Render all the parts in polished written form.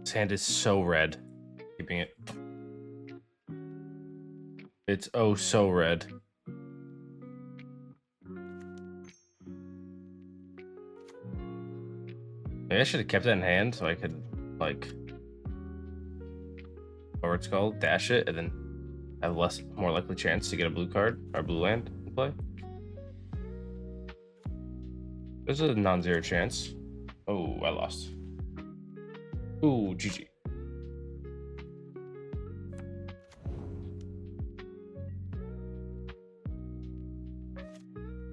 This hand is so red. Keeping it. It's oh so red. Maybe I should have kept it in hand so I could, like, whatever it's called, dash it, and then have more likely chance to get a blue card or blue land in play. There's a non-zero chance. Oh, I lost. Ooh, GG.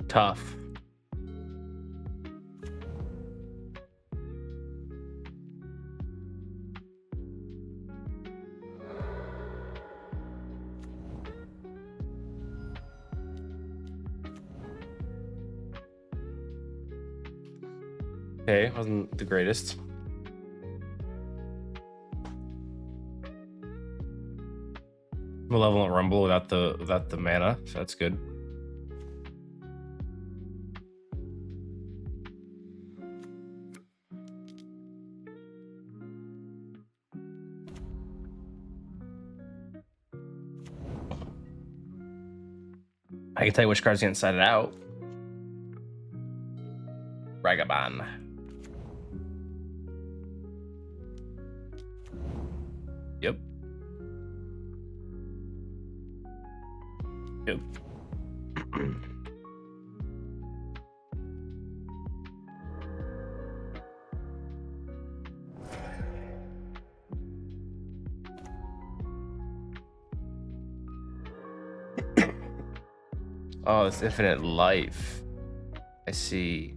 Tough. Okay, wasn't the greatest. Malevolent Rumble without the mana, so that's good. I can tell you which card's getting sided out. Ragavan. Yep. Yep. Oh, it's infinite life. I see.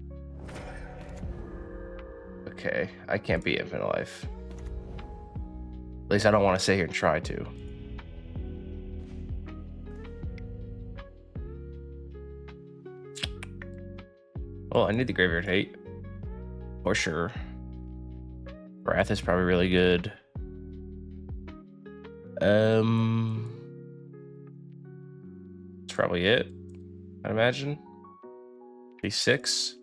Okay, I can't be infinite life. At least I don't want to sit here and try to. Well, I need the Graveyard Hate. For sure. Wrath is probably really good. That's probably it, I'd imagine. P6.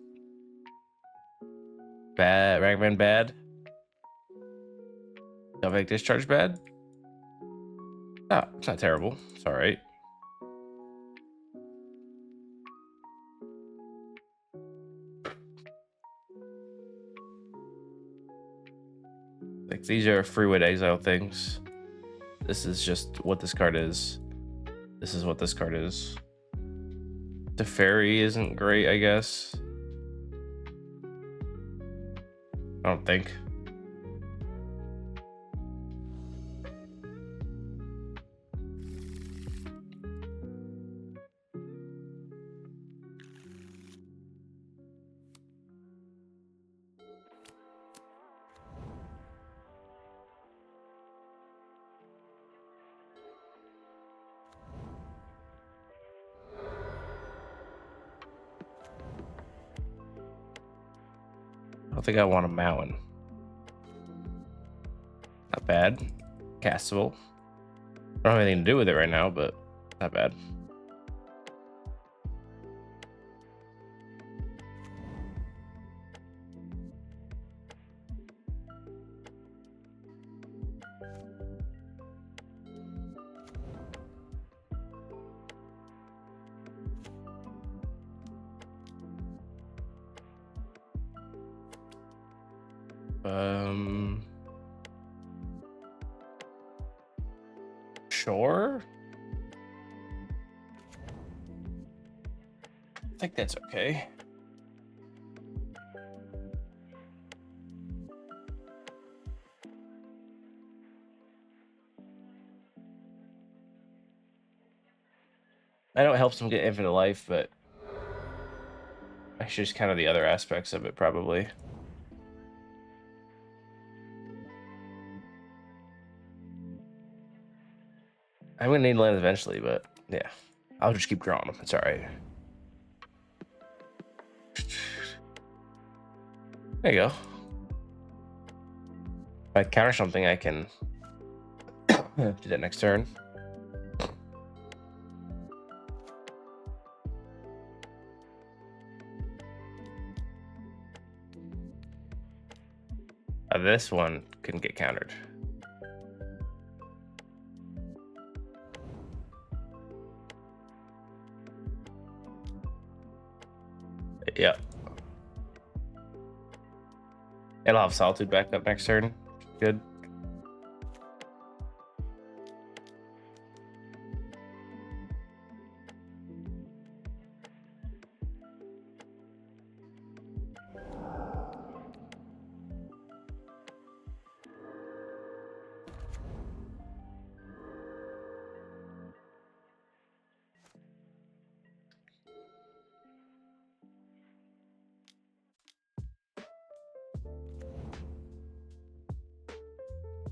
Bad. Ragavan bad. Galvanic Discharge bad. Ah, it's not terrible. It's alright. Like, these are freeway exile things. This is just what this card is. This is what this card is. Teferi isn't great, I guess. I don't think. I don't think I want a mountain. Not bad. Castable. I don't have anything to do with it right now, but not bad. Sure. I think that's okay. I know it helps them get infinite life, but actually just kind of the other aspects of it, probably. I'm gonna need land eventually, but yeah, I'll just keep drawing them. It's all right. There you go. If I counter something, I can do that next turn. This one can get countered. Yeah. It'll have Solitude back up next turn. Good.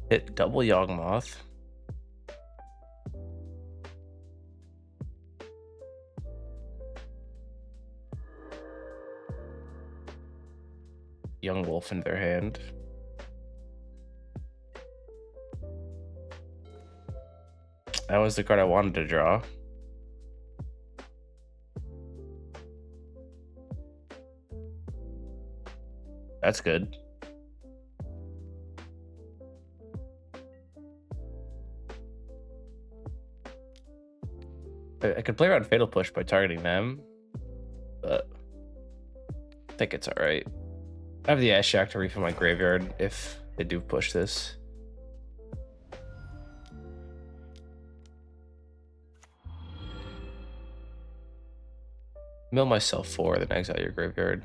Hit double Yawgmoth. Young Wolf in their hand. That was the card I wanted to draw. That's good. I could play around Fatal Push by targeting them, but I think it's alright. I have the Ashiok to refill my graveyard if they do push this. Mill myself 4, then exile your graveyard.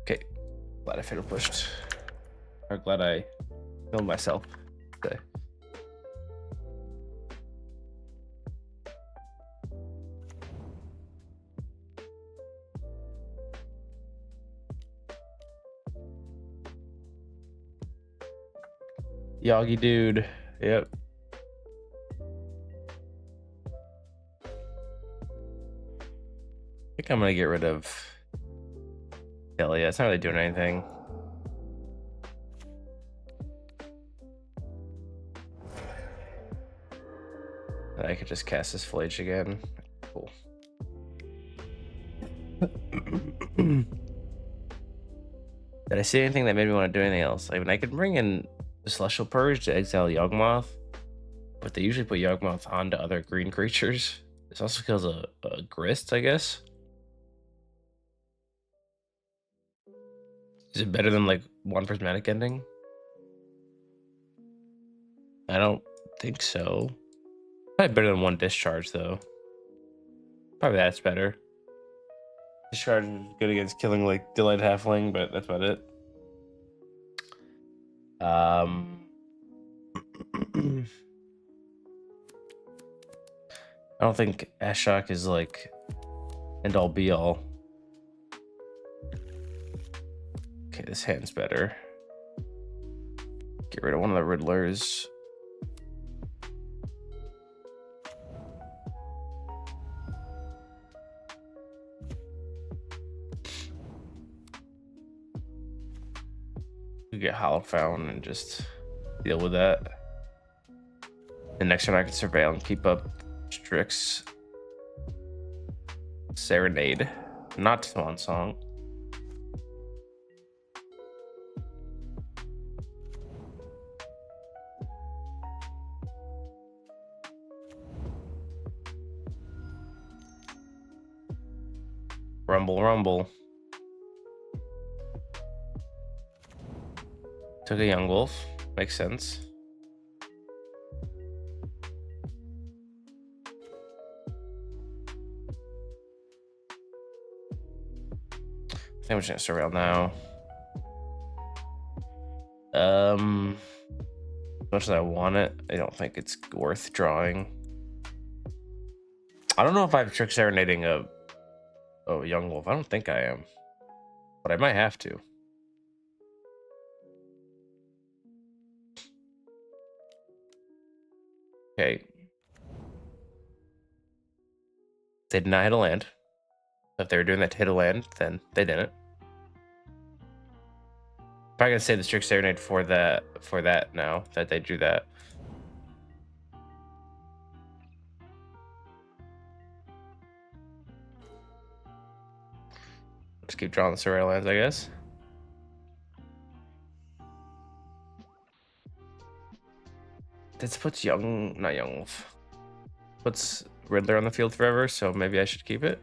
Okay, glad I fatal pushed. Or glad I milled myself. Okay. Yagi dude. Yep. I think I'm gonna get rid of Phelia. It's not really doing anything. I could just cast this Phlage again. Cool. Did I see anything that made me want to do anything else? I mean, I could bring in the Celestial Purge to exile Yawgmoth, but they usually put Yawgmoth onto other green creatures. This also kills a Grist, I guess. Is it better than like one Prismatic Ending? I don't think so. Probably better than one Discharge, though. Probably that's better. Discharge is good against killing like Delayed Halfling, but that's about it. I don't think Ashiok is like end all be all. Okay, this hand's better. Get rid of one of the Riddlers. We get Hallowed Fountain and just deal with that. And next turn I can Surveil and keep up Strix Serenade, not Swan Song. Rumble, rumble. Took a Young Wolf. Makes sense. I think I'm just gonna Surveil now. As much as I want it, I don't think it's worth drawing. I don't know if I'm Trick Serenading a Young Wolf. I don't think I am, but I might have to. Okay. They did not hit a land. If they were doing that to hit a land, then they didn't. Probably gonna say the Strix Serenade for that now that they drew that. Just keep drawing the Surreal lands, I guess. This puts not Young Wolf. Puts Riddler on the field forever, so maybe I should keep it.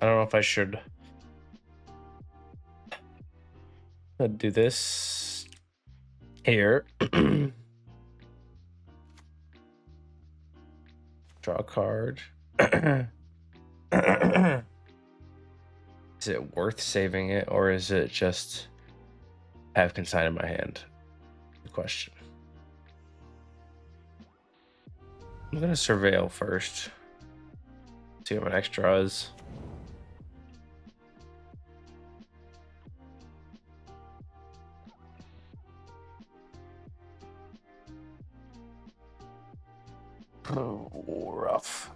I don't know if I should do this here. Draw a card. Is it worth saving it, or is it just have Consign in my hand? The question. I'm gonna Surveil first. See what my next draw is. Oh, rough.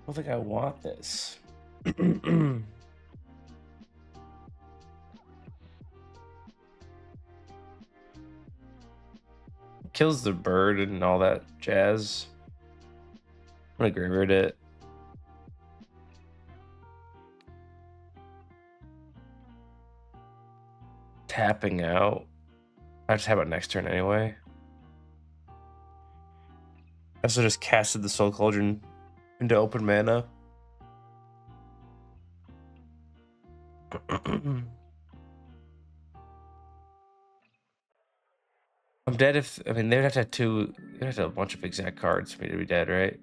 I don't think I want this. Kills the bird and all that jazz. I'm gonna graveyard it. Tapping out. I just have it next turn anyway. I also just casted the Soul Cauldron into open mana. I'm dead if they'd have to have they'd have to have a bunch of exact cards for me to be dead, right?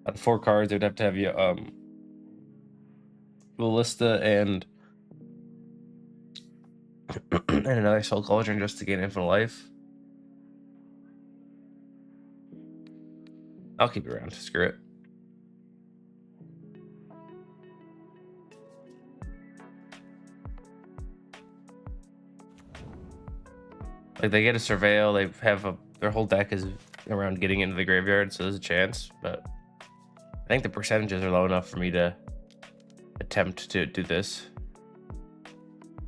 On 4 cards, they'd have to have you Ballista and and another Soul Cauldron just to gain infinite life. I'll keep it around. Screw it. Like they get a Surveil, they have their whole deck is around getting into the graveyard, so there's a chance. But I think the percentages are low enough for me to attempt to do this.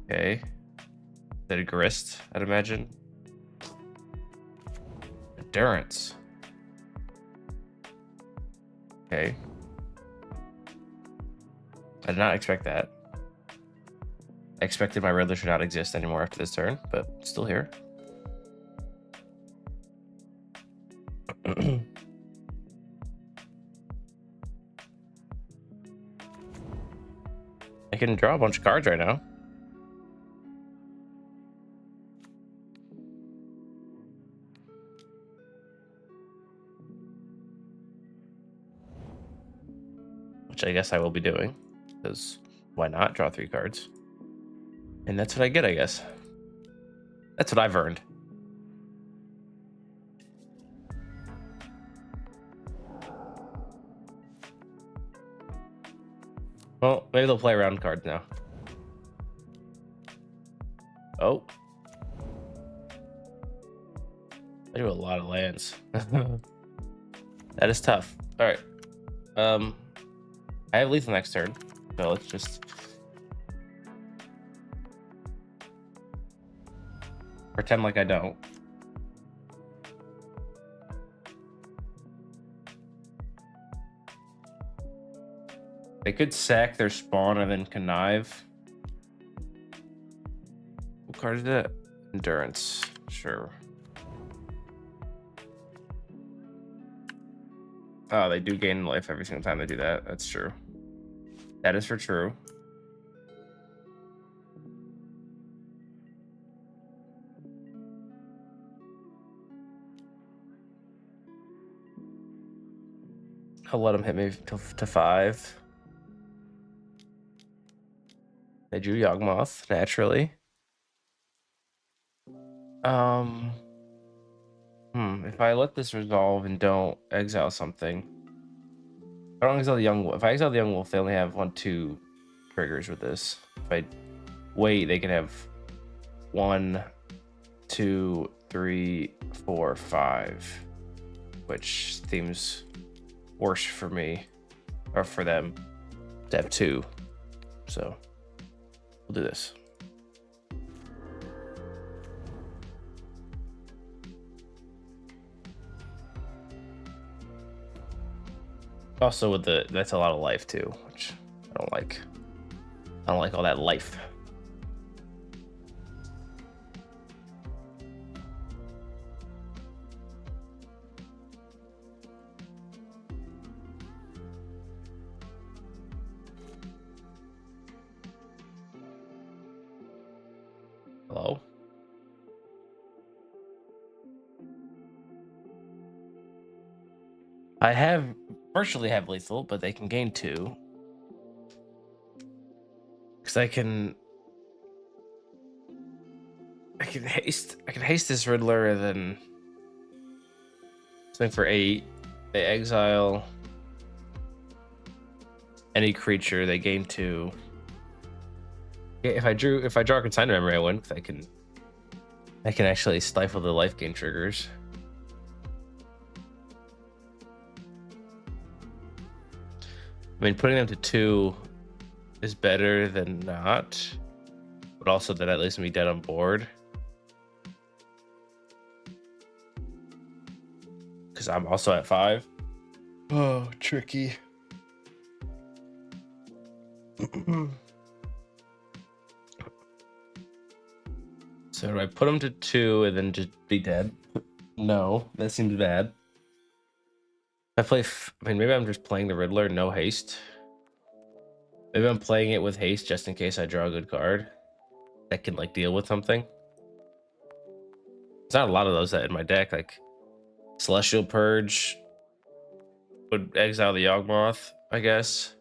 Okay. Is that a Grist, I'd imagine? Endurance. Okay. I did not expect that. I expected my Riddler should not exist anymore after this turn, but still here. I can draw a bunch of cards right now. Which I guess I will be doing, because why not draw 3 cards? And that's what I get, I guess. That's what I've earned. Well, maybe they'll play around cards now. Oh. I do a lot of lands. That is tough. All right. I have lethal next turn, so let's just pretend like I don't. They could sack their spawn and then connive. What card is that? Endurance. Sure. Oh, they do gain life every single time they do that. That's true. That is for true. I'll let him hit me to 5. They drew Yawgmoth, naturally. If I let this resolve and don't exile something, I don't exile the Young Wolf. If I exile the Young Wolf, they only have 1-2 triggers with this. If I wait, they can have 1, 2, 3, 4, 5, which seems worse for me or for them to have 2. So we'll do this. Also with that's a lot of life too, which I don't like. I don't like all that life. Hello? I virtually have lethal, but they can gain 2. Because I can haste this Riddler and then swing for 8. They exile any creature, they gain 2. Yeah, if I draw a Consign Memory, I win, because I can actually stifle the life gain triggers. I mean, putting them to 2 is better than not, but also that leaves me dead on board. Because I'm also at 5. Oh, tricky. So do I put them to 2 and then just be dead? No, that seems bad. I mean, maybe I'm just playing the Riddler, no haste. Maybe I'm playing it with haste just in case I draw a good card that can like deal with something. There's not a lot of those that in my deck. Like Celestial Purge would exile the Yawgmoth, I guess.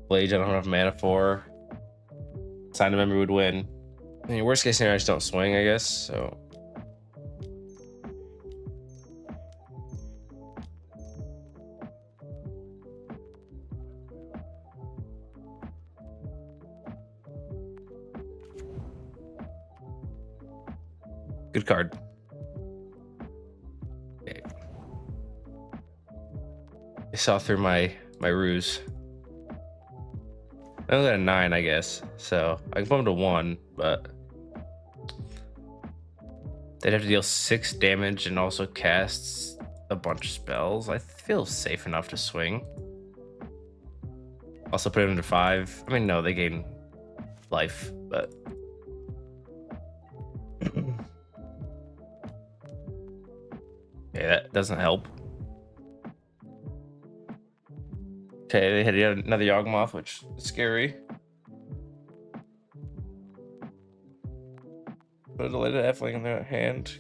Phlage, I don't have enough mana for. Sign of Memory would win. I mean, worst case scenario, I just don't swing, I guess. So. Good card. Okay. I saw through my ruse. I only got a 9, I guess. So I can put him to 1, but they'd have to deal 6 damage and also cast a bunch of spells. I feel safe enough to swing. Also put him to 5. I mean, no, they gain life, but okay, that doesn't help. Okay, they hit another Yawgmoth, which is scary. Put a deleted F-Link in their hand.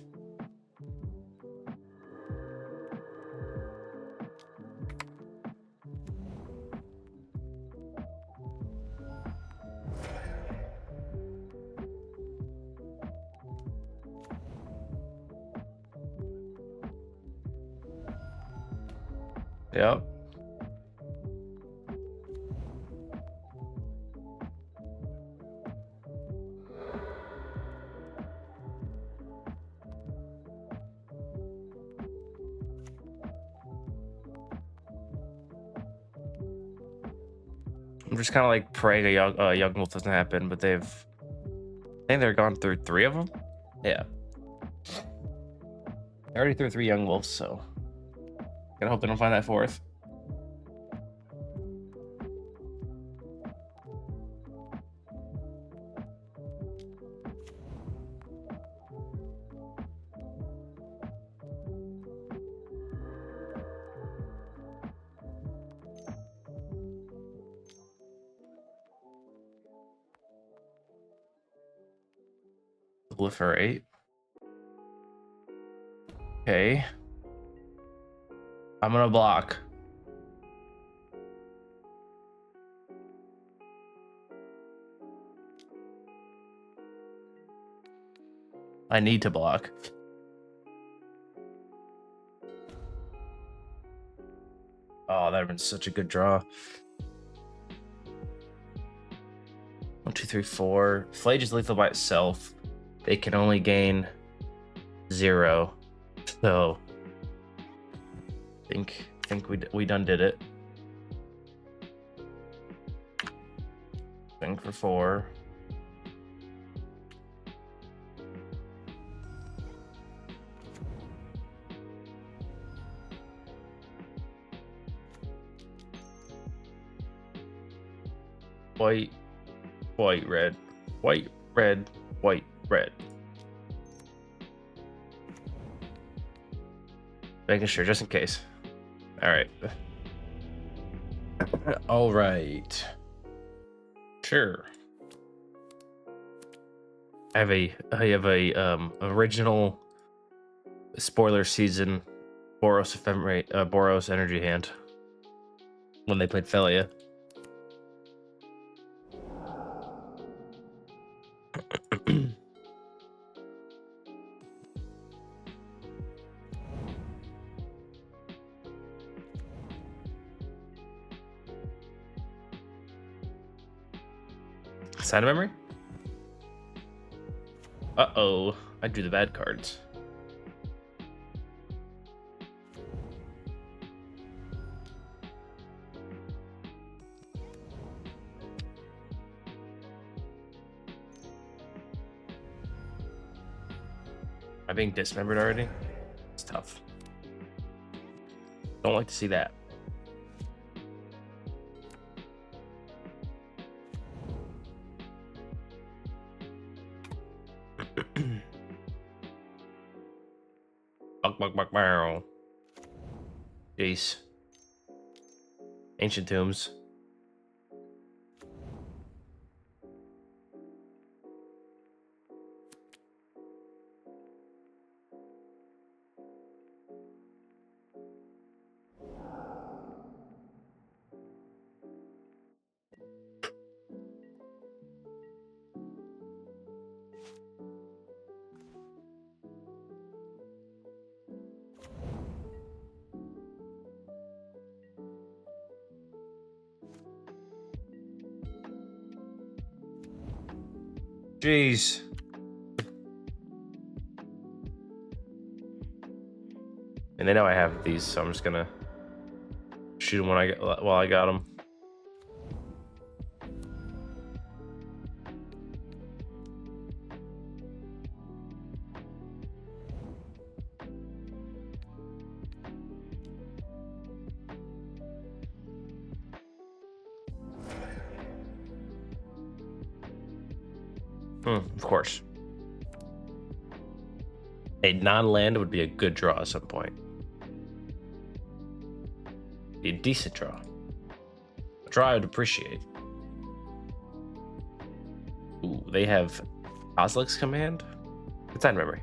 Yep. I'm just kind of like praying a Young Wolf doesn't happen, but I think they're gone through 3 of them. Yeah. I already threw 3 Young Wolves, so gotta hope they don't find that 4th. Proliferate. Okay. I'm gonna block. I need to block. Oh, that would have been such a good draw. 1, 2, 3, 4. Phlage is lethal by itself. They can only gain 0. So I think we done did it. Swing for 4. White, white, red, white, red, white, red. Making sure, just in case. All right. All right. Sure. I have a original spoiler season Boros Ephemerate, Boros energy hand when they played Phelia. Side memory? Uh-oh. I drew the bad cards. Am I being dismembered already? It's tough. Don't like to see that. Buck, barrel. Jeez. Ancient Tombs. Jeez. And they know I have these, so I'm just gonna shoot them while I got them. Of course. A non-land would be a good draw at some point. Be a decent draw. A draw I would appreciate. Ooh, they have Kozilek's Command? It's on memory.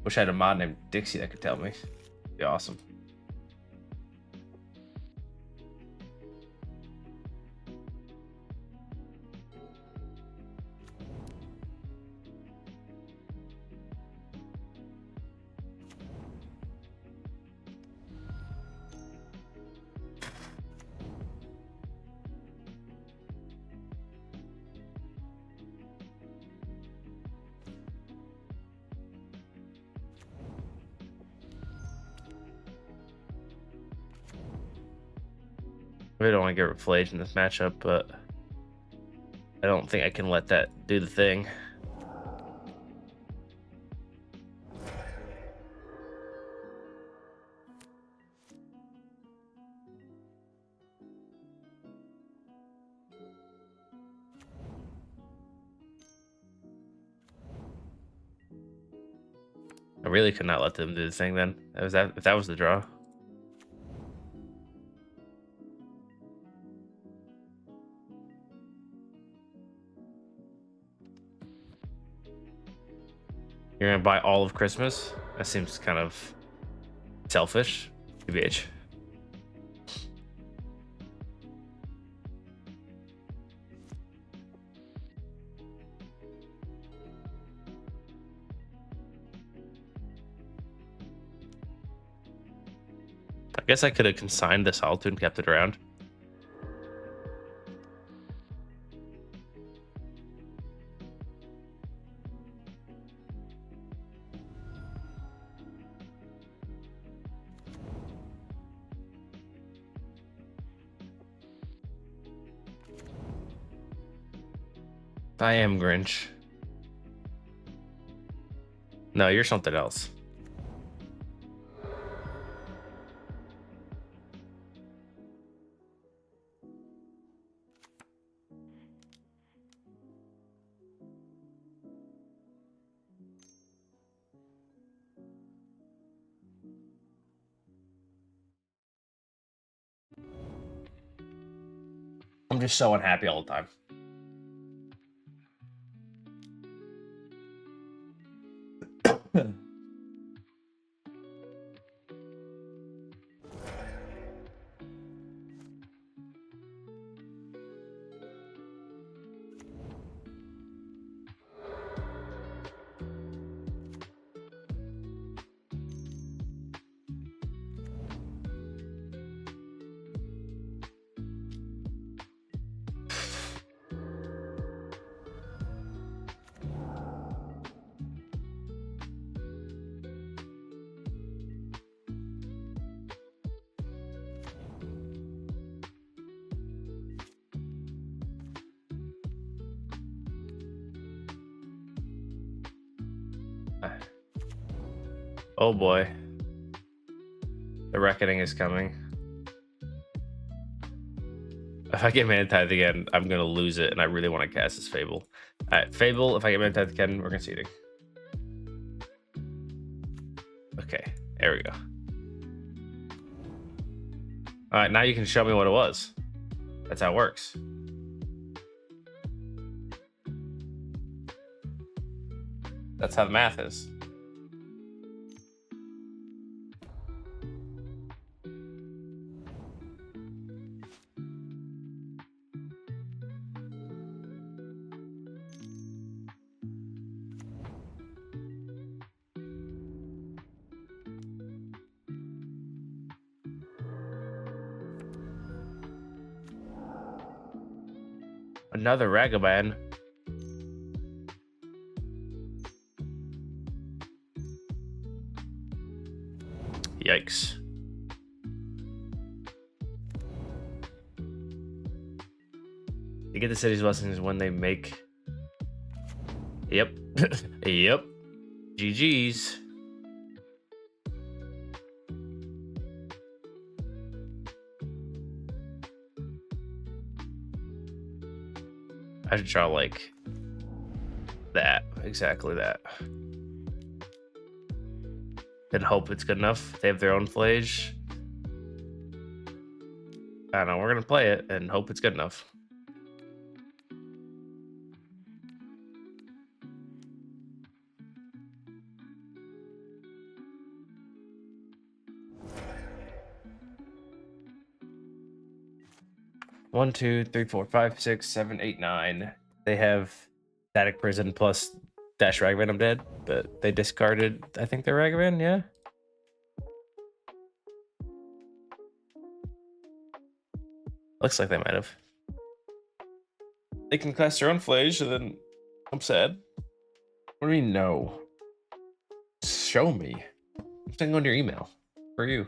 Wish I had a mod named Dixie that could tell me. Be awesome. I really don't want to get rid of Phlage in this matchup, but I don't think I can let that do the thing. I really could not let them do the thing then. If that was the draw. You're gonna buy all of Christmas? That seems kind of selfish. TBH. I guess I could have consigned the Solitude and kept it around. I am Grinch. No, you're something else. I'm just so unhappy all the time. Oh boy. The reckoning is coming. If I get Mana Tithe again, I'm going to lose it, and I really want to cast this Fable. Alright, Fable, if I get Mana Tithe again, we're conceding. Okay, there we go. Alright, now you can show me what it was. That's how it works. That's how the math is. Another Ragavan. Yikes. You get the city's blessings when they make. Yep. Yep. GG's. I should draw like that. Exactly that. And hope it's good enough. They have their own Phlage. I don't know. We're going to play it and hope it's good enough. 1, 2, 3, 4, 5, 6, 7, 8, 9. They have Static Prison plus Dash Ragavan. I'm dead, but they discarded, I think, their Ragavan. Yeah. Looks like they might have. They can cast their own Phlage, and then I'm sad. What do you mean, no? Show me. I'm sending on your email for you.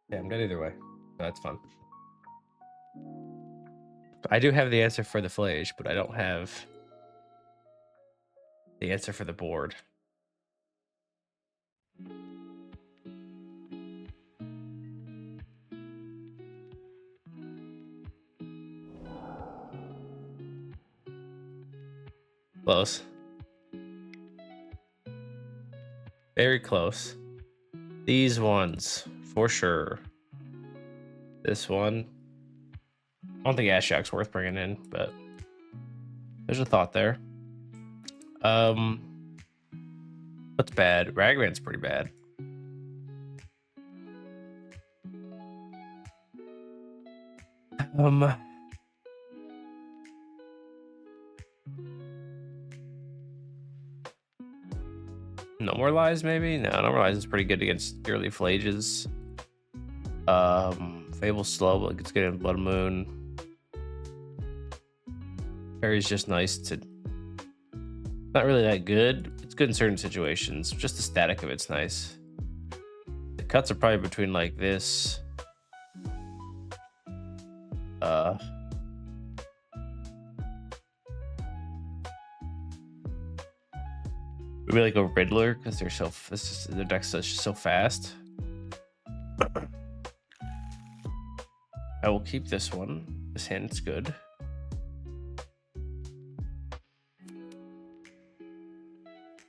Yeah, I'm dead either way. No, that's fun. I do have the answer for the Phlage, but I don't have the answer for the board. Close. Very close. These ones, for sure. This one. I don't think Ashiok's worth bringing in, but there's a thought there. What's bad? Ragavan's pretty bad. No More Lies, maybe? No, No More Lies is pretty good against early Phlages. Fable's slow, but it's good in Blood Moon. Teferi's just nice to... Not really that good. It's good in certain situations. Just the static of it's nice. The cuts are probably between like this. Maybe like a Riddler because they're so their deck's just so fast. I will keep this one. This hand's good.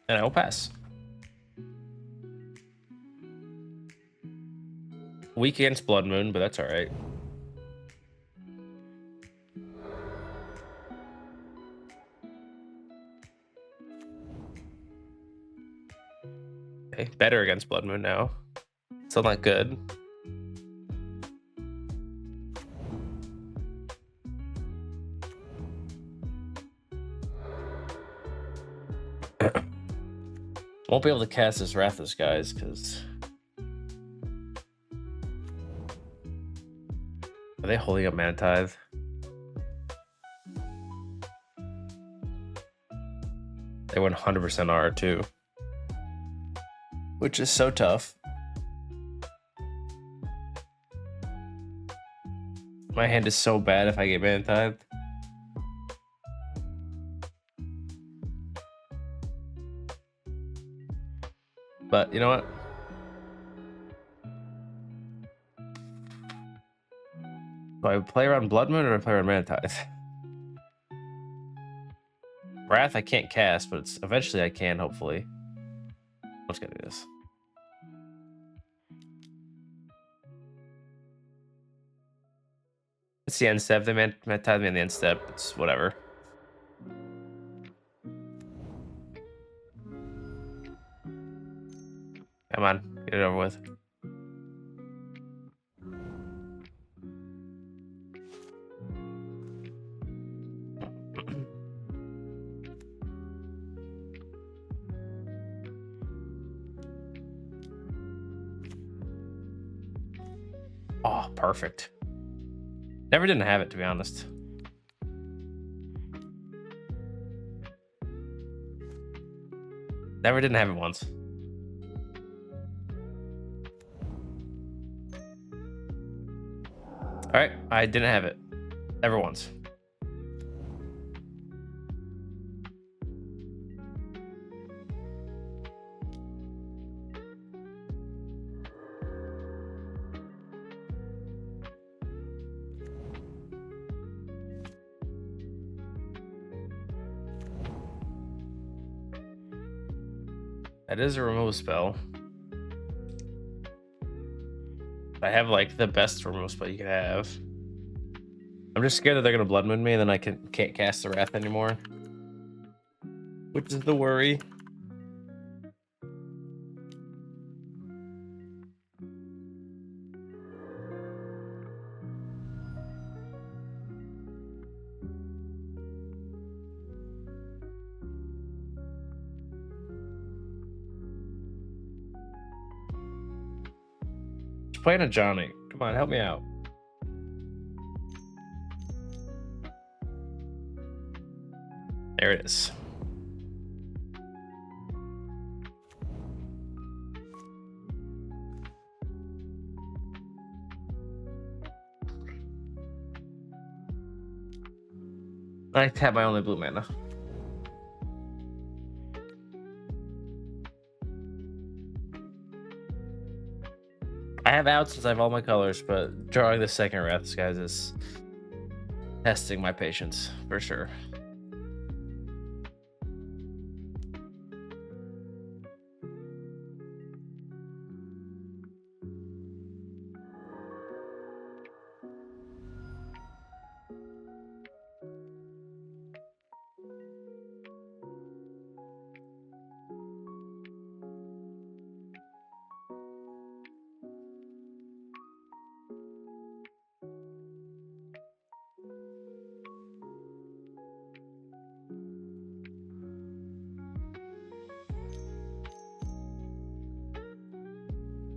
And I will pass. Weak against Blood Moon, but that's all right. Okay, better against Blood Moon now. Still not good. Won't be able to cast this Wrathless, guys, because... Are they holding up Mana Tithe? They 100% are, too. Which is so tough. My hand is so bad if I get Mana Tithe. But you know what? Do I play around Blood Moon or do I play around Mana Tithe? Wrath I can't cast, but eventually I can, hopefully. I'm just gonna do this. It's the end step. They Mana Tithe me on the end step. It's whatever. Come on, get it over with. Oh, perfect. Never didn't have it, to be honest. Never didn't have it once. All right, I didn't have it. Never once. That is a remove spell. I have like the best remove spell you can have. I'm just scared that they're gonna Blood Moon me and then I can't cast the Wrath anymore. Which is the worry. Just playing a Johnny. Come on, help me out. There it is. I have my only blue mana. I have outs since I have all my colors, but drawing the second Wrath, guys, is testing my patience for sure.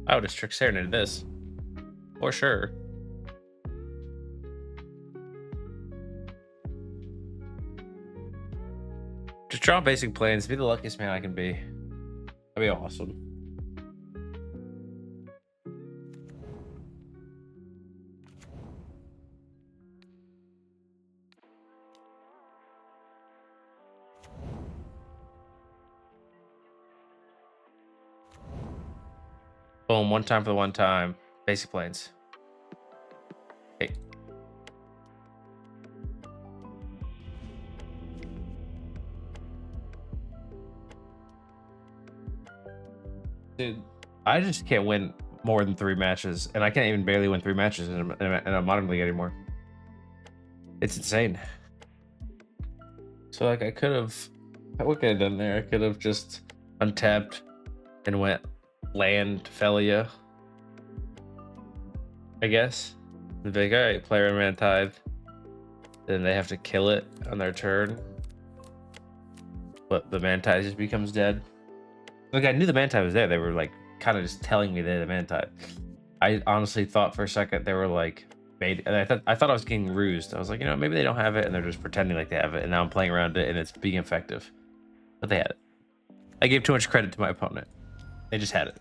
I would have Strix Serenade this. For sure. Just draw basic planes. Be the luckiest man I can be. That'd be awesome. Boom, one time for the one time. Basic planes. Hey. Dude, I just can't win more than 3 matches, and I can't even barely win 3 matches in a modern league anymore. It's insane. So like I could have, what could I have done there? I could have just untapped and went land Phelia, I guess. The big all right, player and Mana Tithe. Then they have to kill it on their turn, but the Mana Tithe just becomes dead. Like I knew the Mana Tithe was there. They were like kind of just telling me they had a Mana Tithe. I honestly thought for a second they were like made, and I thought I was getting rused. I was like, you know, maybe they don't have it and they're just pretending like they have it, and now I'm playing around it and it's being effective. But they had it. I gave too much credit to my opponent. They just had it.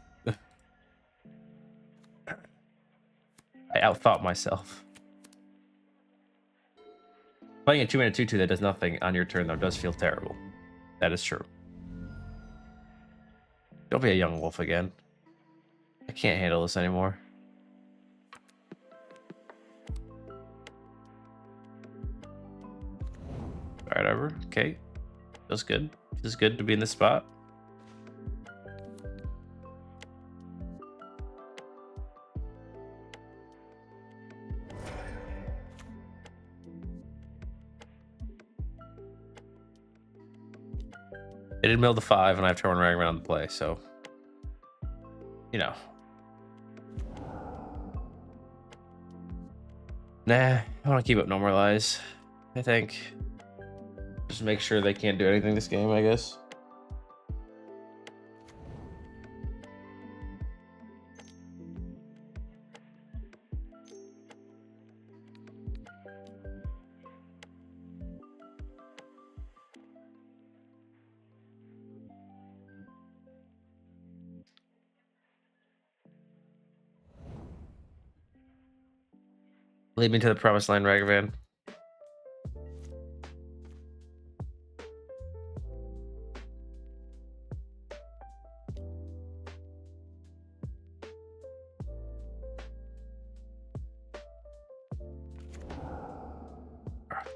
I outthought myself. Playing a 2-mana 2/2 that does nothing on your turn though does feel terrible. That is true. Don't be a young wolf again. I can't handle this anymore. Alright, over. Okay. Feels good. Feels good to be in this spot. They did mill the 5 and I have to run Ragavan on the play, so you know. Nah, I want to keep it normalize. I think. Just make sure they can't do anything this game, I guess. Lead me to the promised land, Ragavan.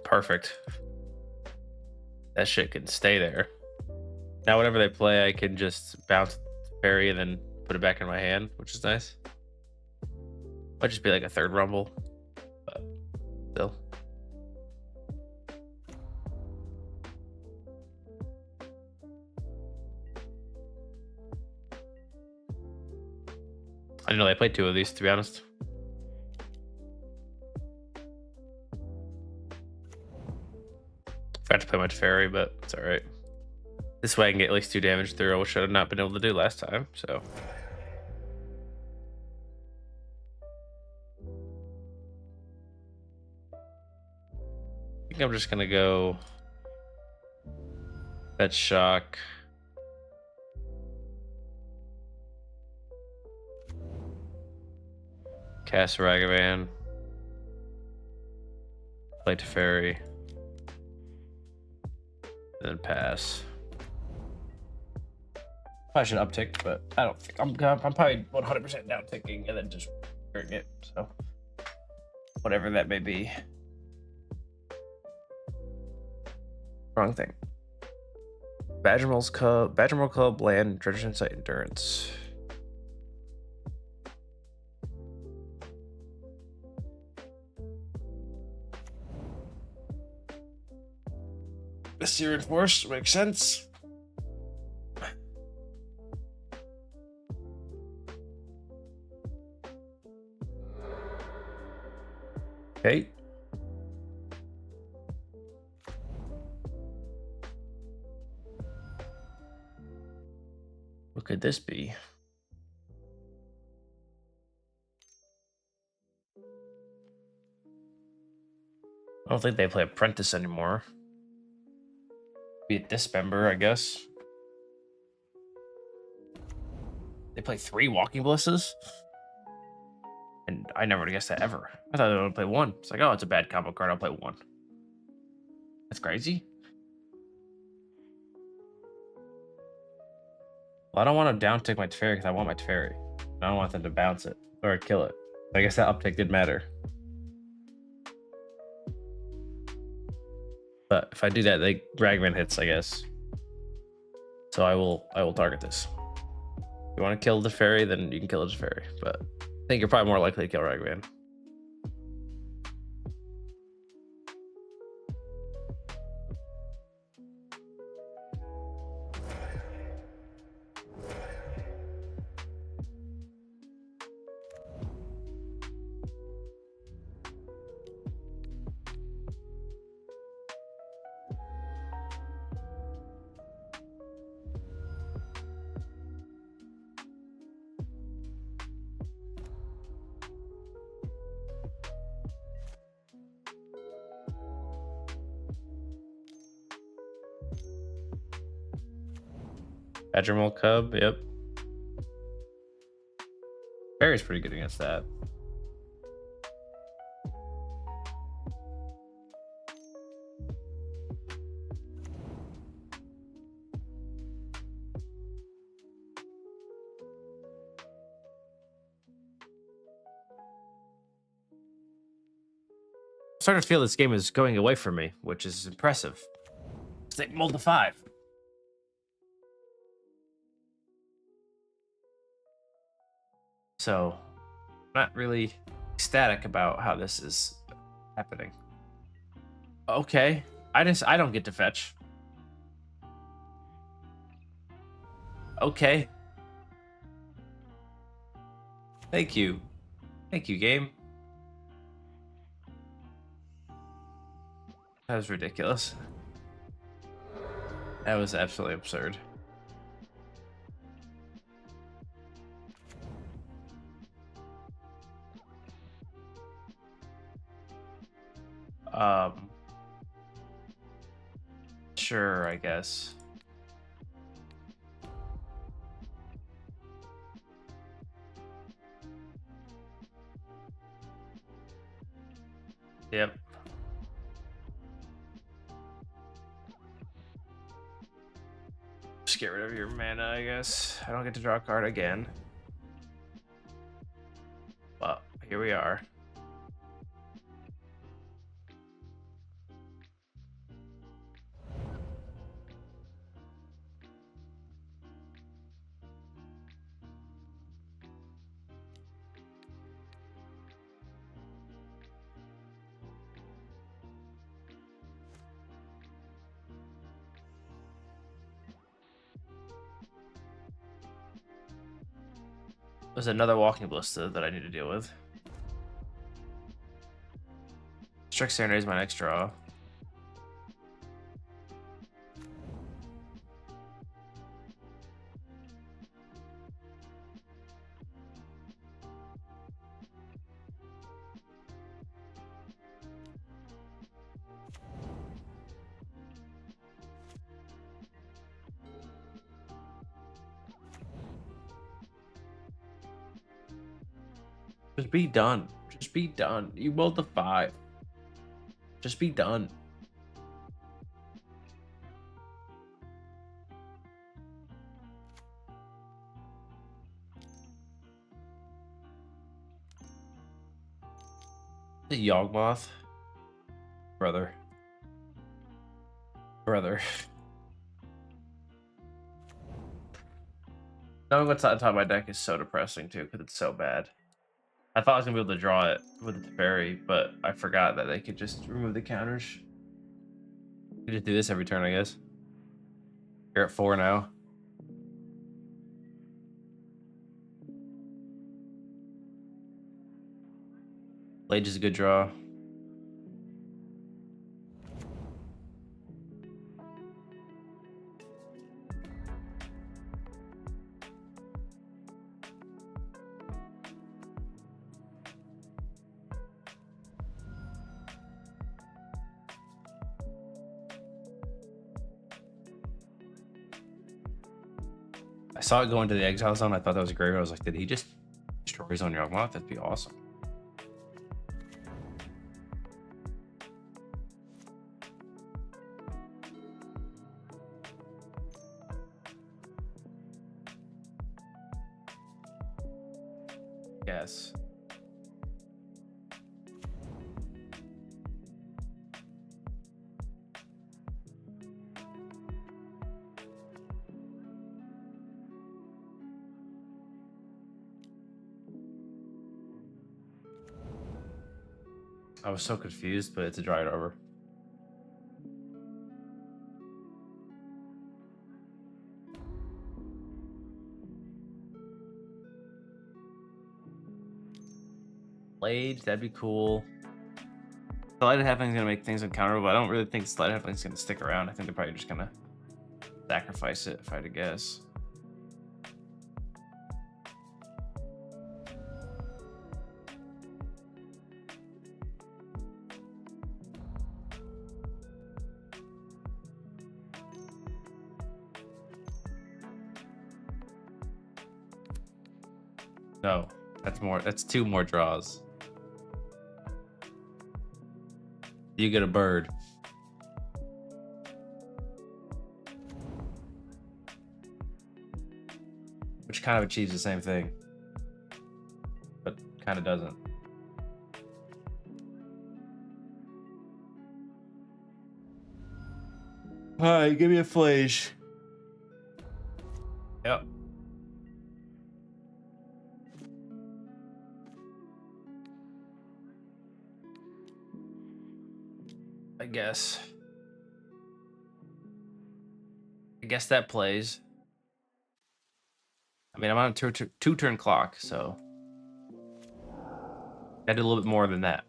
Perfect. That shit can stay there. Now, whenever they play, I can just bounce Teferi and then put it back in my hand, which is nice. Might just be like a third rumble, but still. I didn't know they played two of these, to be honest. Forgot to play my Teferi, but it's alright. This way I can get at least 2 damage through, which I have not been able to do last time, so. I think I'm just gonna go Fetch Shock. Cast Ragavan. Play Teferi. And then pass. I should uptick, but I don't think I'm probably 100% down ticking and then just hurting it. So whatever that may be. Wrong thing. Badgermill's Club, land, Treasure Insight, Endurance. Seared Force makes sense. Okay. What could this be? I don't think they play Apprentice anymore. Be a Dismember, I guess. They play 3 Walking Blisses? And I never would have guessed that ever. I thought they would play 1. It's like, oh, it's a bad combo card, I'll play 1. That's crazy. Well, I don't want to down tick my Teferi because I want my Teferi. I don't want them to bounce it or kill it. I guess that uptick did matter. But if I do that, they Ragavan hits, I guess. So I will target this. If you want to kill the Teferi, then you can kill the Teferi. But I think you're probably more likely to kill Ragavan. Badgermill Cub, yep. Barry's pretty good against that. I'm starting to feel this game is going away from me, which is impressive. It's like mold to 5. So, I'm not really ecstatic about how this is happening. Okay, I don't get to fetch. Okay. Thank you. Thank you, game. That was ridiculous. That was absolutely absurd. Sure, I guess. Yep. Just get rid of your mana, I guess. I don't get to draw a card again. But here we are. There's another walking ballista that I need to deal with. Strix Serenade is my next draw. Just be done. Just be done. You rolled the 5. Just be done. The Yawgmoth. Brother. Knowing what's on top of my deck is so depressing too, because it's so bad. I thought I was gonna be able to draw it with the Teferi, but I forgot that they could just remove the counters. You just do this every turn, I guess. You're at 4 now. Phlage is a good draw. I saw it go into the exile zone. I thought that was great. I was like, did he just destroy his own Yawgmoth? That'd be awesome. Yes. I was so confused, but it's a Dryad Arbor. Phlage, that'd be cool. Sleight of Halfling's gonna make things uncounterable, but I don't really think Sleight of Halfling's gonna stick around. I think they're probably just gonna sacrifice it, if I had to guess. No, that's more. That's 2 more draws. You get a bird. Which kind of achieves the same thing. But kind of doesn't. Alright, give me a Phlage. Yep. I guess that plays. I mean, I'm on a two turn clock, so I did a little bit more than that.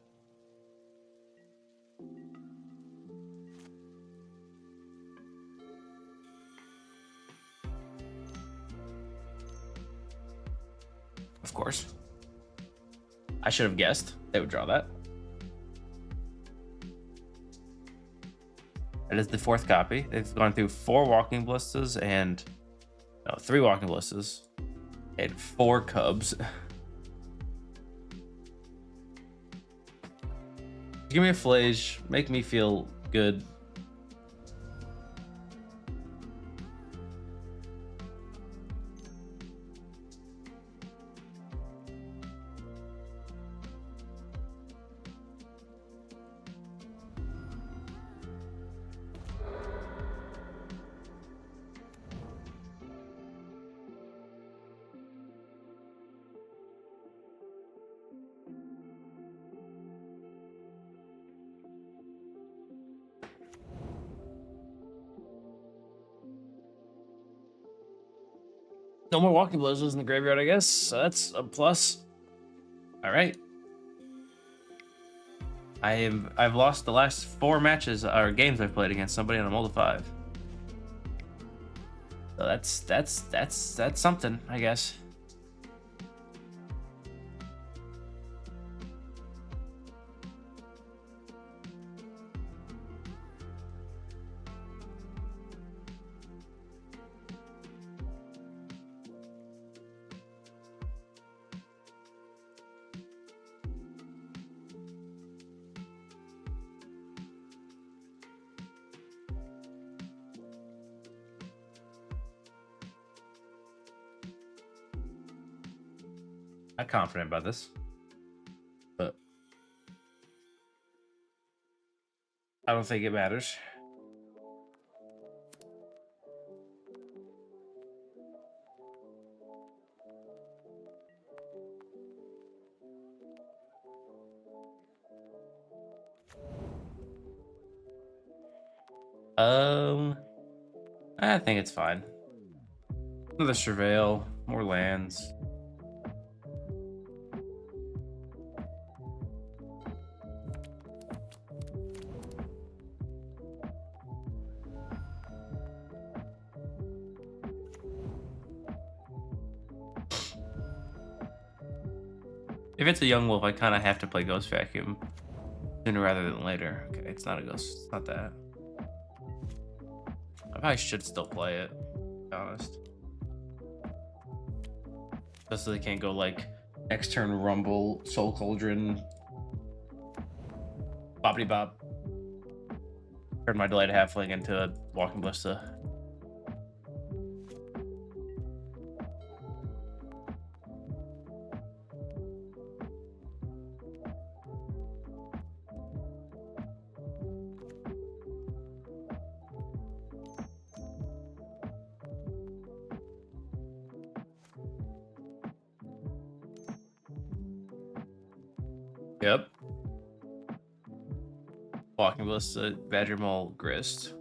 Of course. I should have guessed they would draw that. That is the 4th copy. They've gone through 4 Walking Ballistas and... No, 3 Walking Ballistas. And 4 Cubs. Give me a Phlage. Make me feel good. No more Walking Blizzards in the graveyard, I guess. So that's a plus. All right. I've lost the last 4 matches or games I've played against somebody on a Mold of 5. So that's something, I guess. Not confident about this, but I don't think it matters. I think it's fine. Another Surveil, more lands. If it's a young wolf, I kind of have to play Ghost Vacuum sooner rather than later. Okay, it's not a ghost. It's not that. I probably should still play it, to be honest. Just so they can't go like next turn Rumble, Soul Cauldron, Boppity Bop. Turn my Delayed Halfling into a Walking Ballista. Yep. Walking Ballista, Badger Mole, Grist.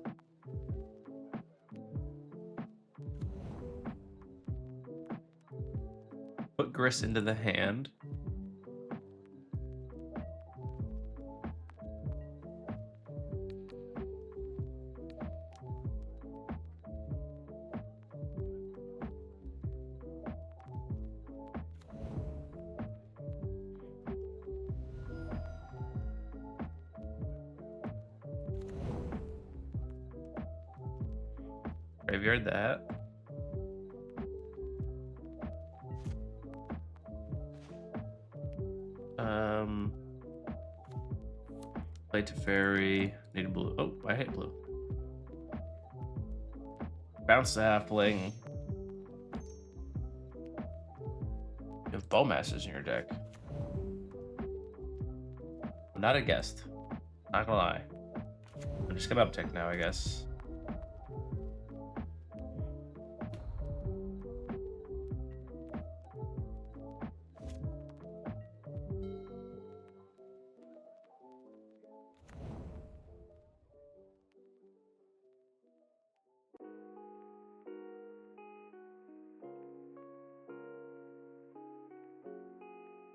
Put Grist into the hand. Graveyard that. Play Teferi. Need blue. Oh, I hate blue. Bounce the Halfling. You have Bowmasters in your deck. I'm not a guest. Not gonna lie. I'm just gonna uptick now, I guess.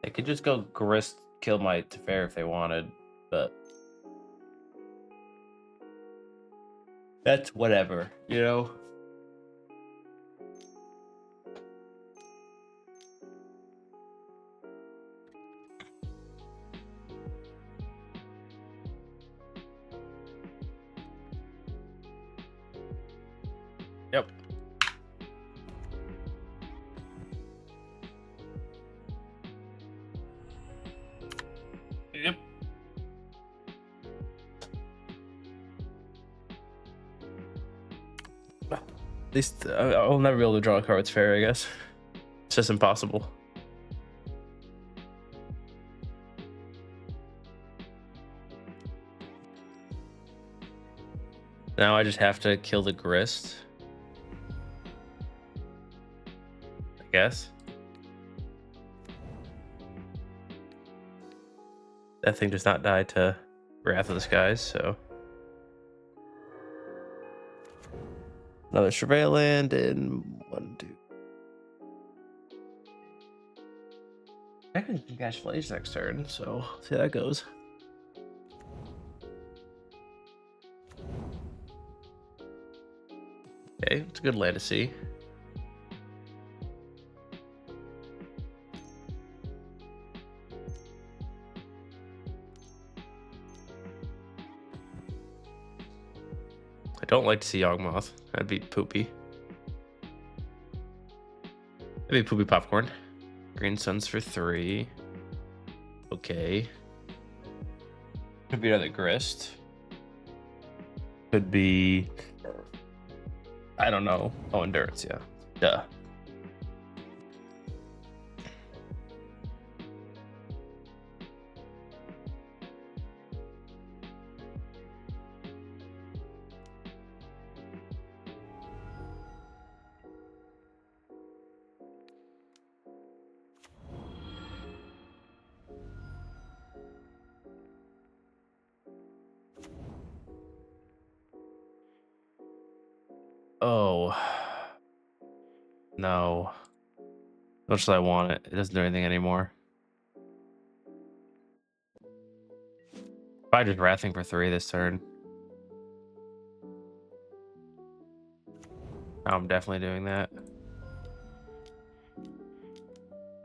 I could just go Grist kill my Teferi if they wanted, but that's whatever, you know? Yep. Yep. At least I'll never be able to draw a card that's fair, I guess. It's just impossible. Now I just have to kill the Grist, I guess. That thing does not die to Wrath of the Skies, so. Another Surveil land and 1, 2. I can cash Phlage next turn, so see how that goes. Okay, it's a good land to see. I don't like to see Yawgmoth. That'd be poopy. That'd be poopy popcorn. Green Suns for 3. Okay. Could be another Grist. Could be... I don't know. Oh, Endurance, yeah. Duh. Oh. No. As much as I want it, it doesn't do anything anymore. Probably just Wrathing for 3 this turn. I'm definitely doing that.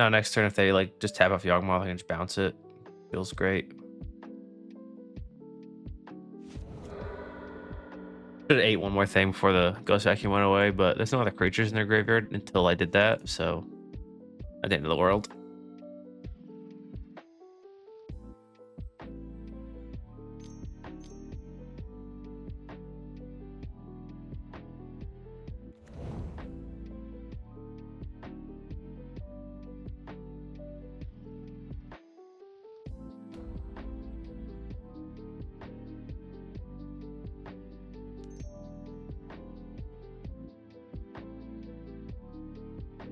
Now next turn, if they like just tap off Yawgmoth, I can just bounce it. Feels great. Should have ate one more thing before the Ghost Vacuum went away, but there's no other creatures in their graveyard until I did that, so at the end of the world.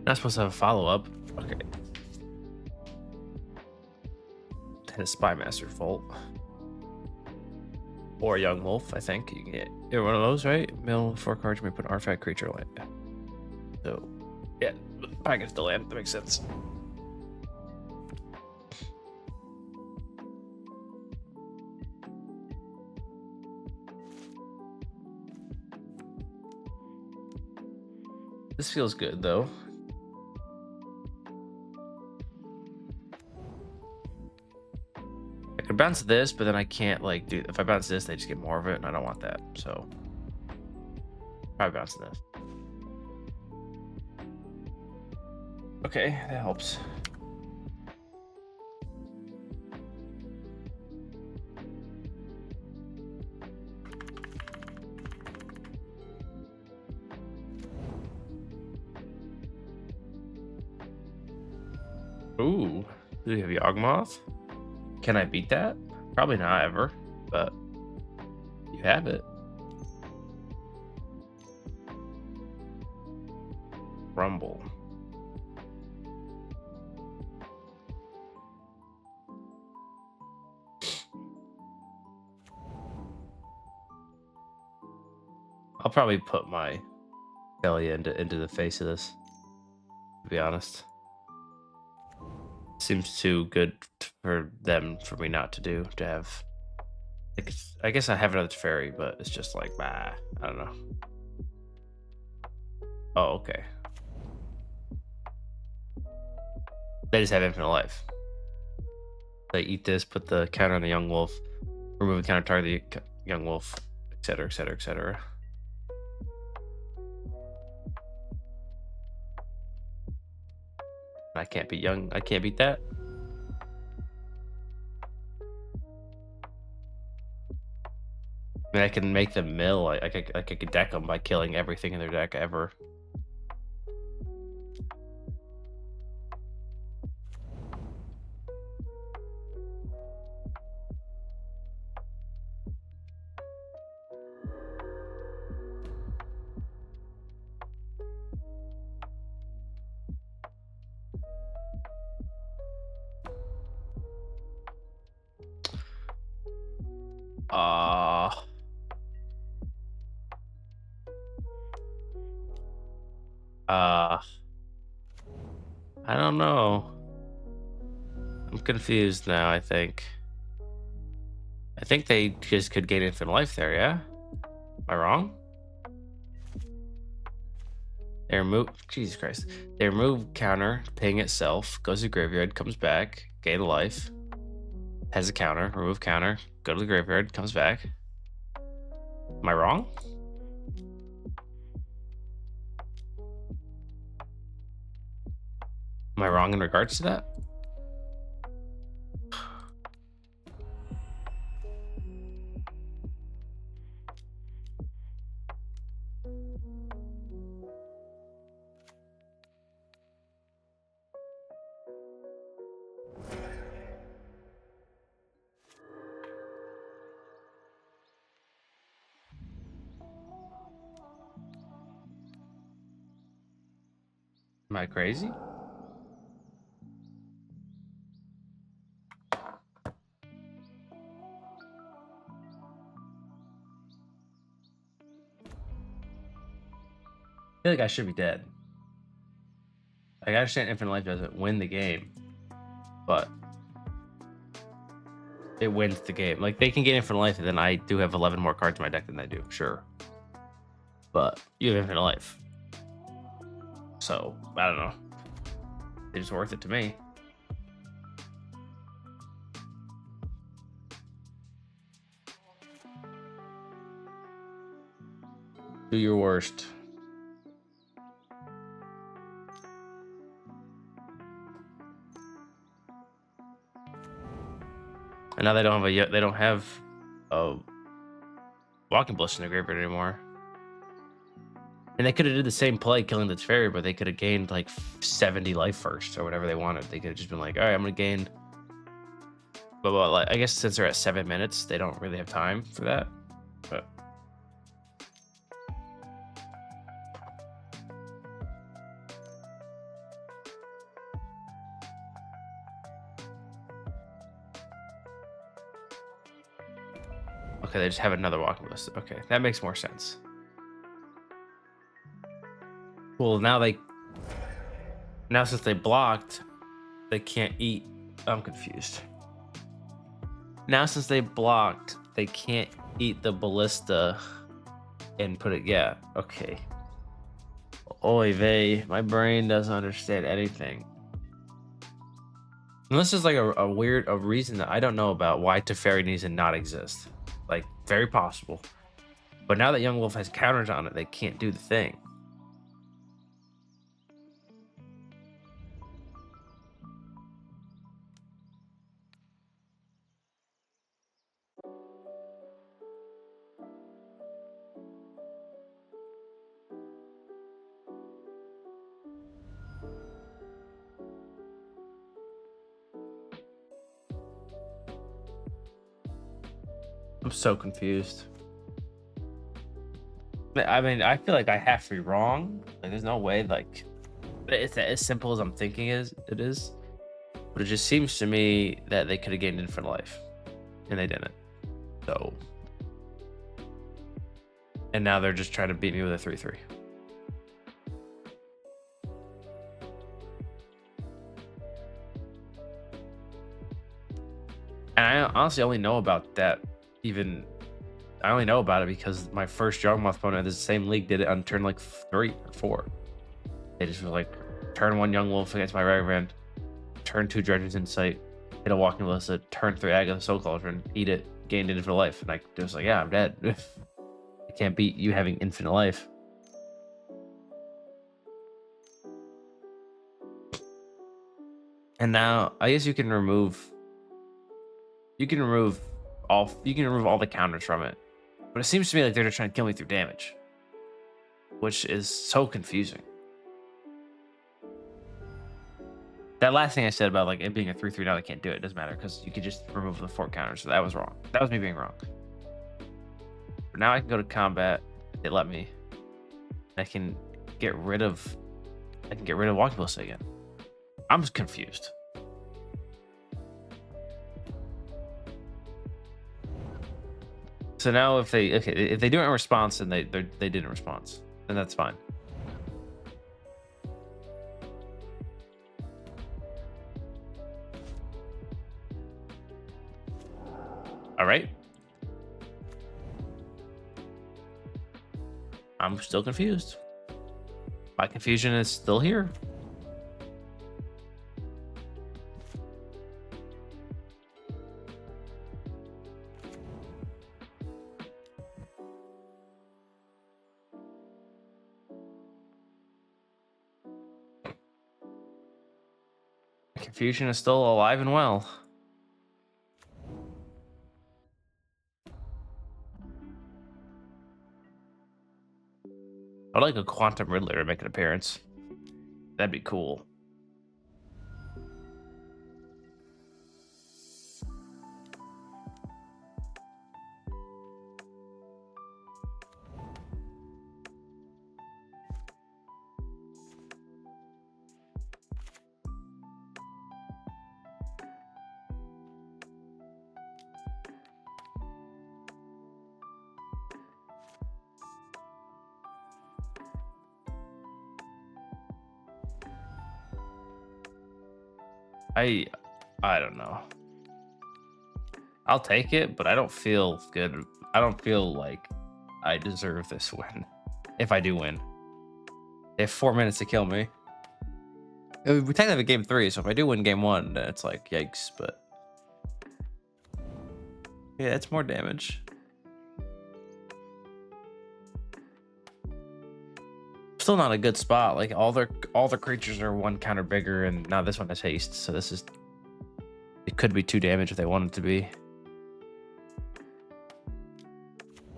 Not supposed to have a follow-up. Okay. Hit a Spymaster Fault. Or a Young Wolf, I think. You can get either one of those, right? Mill 4 cards, you may put an artifact creature land. So, yeah, I guess the land. That makes sense. This feels good, though. I could bounce this, but then I can't, like, do... If I bounce this, they just get more of it, and I don't want that, so... Probably bouncing this. Okay, that helps. Ooh, do you have Yawgmoth? Can I beat that? Probably not ever, but you have it. Rumble. I'll probably put my Phelia into the face of this, to be honest. Seems too good for them for me not to do, to have. Like, I guess I have another Teferi, but it's just like, bah, I don't know. Oh, okay. They just have infinite life. They eat this, put the counter on the young wolf, remove the counter target the young wolf, etc., etc., etc. I can't beat young. I can't beat that. I mean, I can make them mill. I could deck them by killing everything in their deck ever. I don't know. I'm confused now, I think. I think they just could gain infinite life there, yeah? Am I wrong? They remove, Jesus Christ. They remove counter, ping itself, goes to graveyard, comes back, gain a life, has a counter, remove counter, go to the graveyard, comes back. Am I wrong? Am I wrong in regards to that? Am I crazy? I feel like I should be dead. Like, I understand infinite life doesn't win the game, but it wins the game. Like, they can get infinite life, and then I do have 11 more cards in my deck than they do, sure. But you have infinite life. So, I don't know. It's worth it to me. Do your worst. And now they don't have a Walking Bliss in the graveyard anymore. And they could have did the same play, killing the Teferi, but they could have gained like 70 life first or whatever they wanted. They could have just been like, all right, I'm gonna gain. But like, I guess since they're at 7 minutes, they don't really have time for that. But okay, they just have another Walking Bliss. Okay, that makes more sense. Well, now since they blocked, they can't eat. I'm confused. Now since they blocked, they can't eat the Ballista and put it. Yeah, okay. Oy vey, my brain doesn't understand anything. Unless there's like a reason that I don't know about why Teferi needs to not exist. Like, very possible. But now that Young Wolf has counters on it, they can't do the thing. I'm so confused. I mean, I feel like I have to be wrong. Like, there's no way, like, it's as simple as I'm thinking it is. But it just seems to me that they could have gained infinite life. And they didn't. So. And now they're just trying to beat me with a 3-3. And I honestly only know about that I only know about it because my first Yawgmoth opponent in the same league did it on turn like 3 or 4. They just was like, turn 1 Young Wolf against my Ragavan, turn 2 Dredger's Insight, hit a Walking Ballista, turn 3 Agatha Soul Cauldron, eat it, gained infinite life. And I was like, yeah, I'm dead. I can't beat you having infinite life. And now I guess you can remove all the counters from it. But it seems to me like they're just trying to kill me through damage, which is so confusing. That last thing I said about like it being a 3/3 now they can't do it doesn't matter because you could just remove the 4 counters. So that was wrong. That was me being wrong. But now I can go to combat. It let me. I can get rid of Walking Ballista again. I'm just confused. So now if they do it in response and they did in response, then that's fine. All right. I'm still confused. My confusion is still here. Confusion is still alive and well. I'd like a Quantum Riddler to make an appearance. That'd be cool. I don't know. I'll take it, but I don't feel good. I don't feel like I deserve this win. If I do win. They have 4 minutes to kill me. We technically have a game 3, so if I do win game 1, then it's like, yikes, but... yeah, it's more damage. Still not a good spot. Like, all their creatures are 1 counter bigger, and now this one has haste, so this is... it could be 2 damage if they want it to be.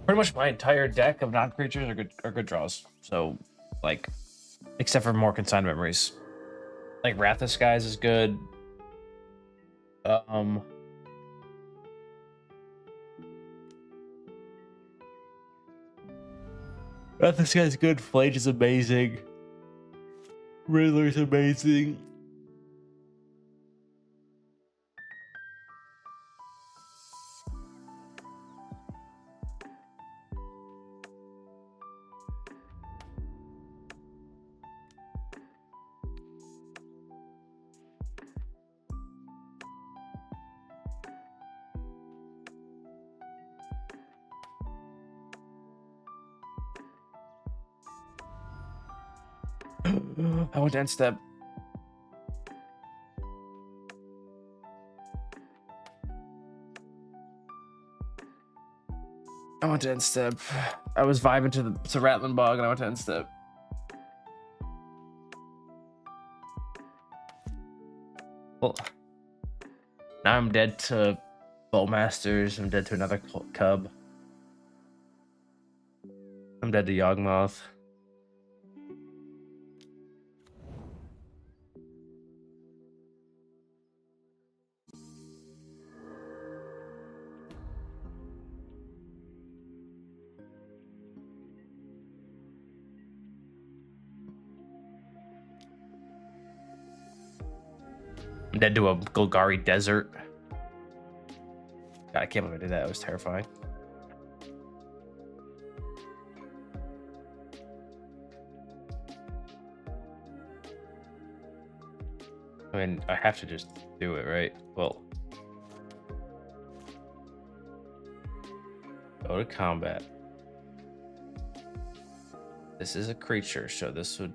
Pretty much my entire deck of non-creatures are good draws. So, like, except for more Consigned Memories. Like, Wrath of Skies is good. Wrath of Skies is good. Phlage is amazing. Riddler is amazing. I went to end step. I was vibing to Rattling Bog and I went to end step. Well, now I'm dead to Bowmasters. I'm dead to another Cub. I'm dead to Yawgmoth. I'm dead to a Golgari Desert. God, I can't believe I did that. It was terrifying. I mean, I have to just do it, right? Well, Go to combat. This is a creature, so this would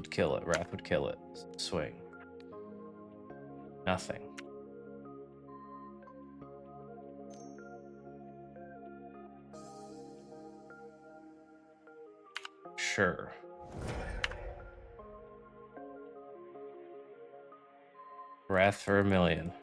kill it. Wrath would kill it. Swing. Nothing. Sure. Wrath for 1,000,000.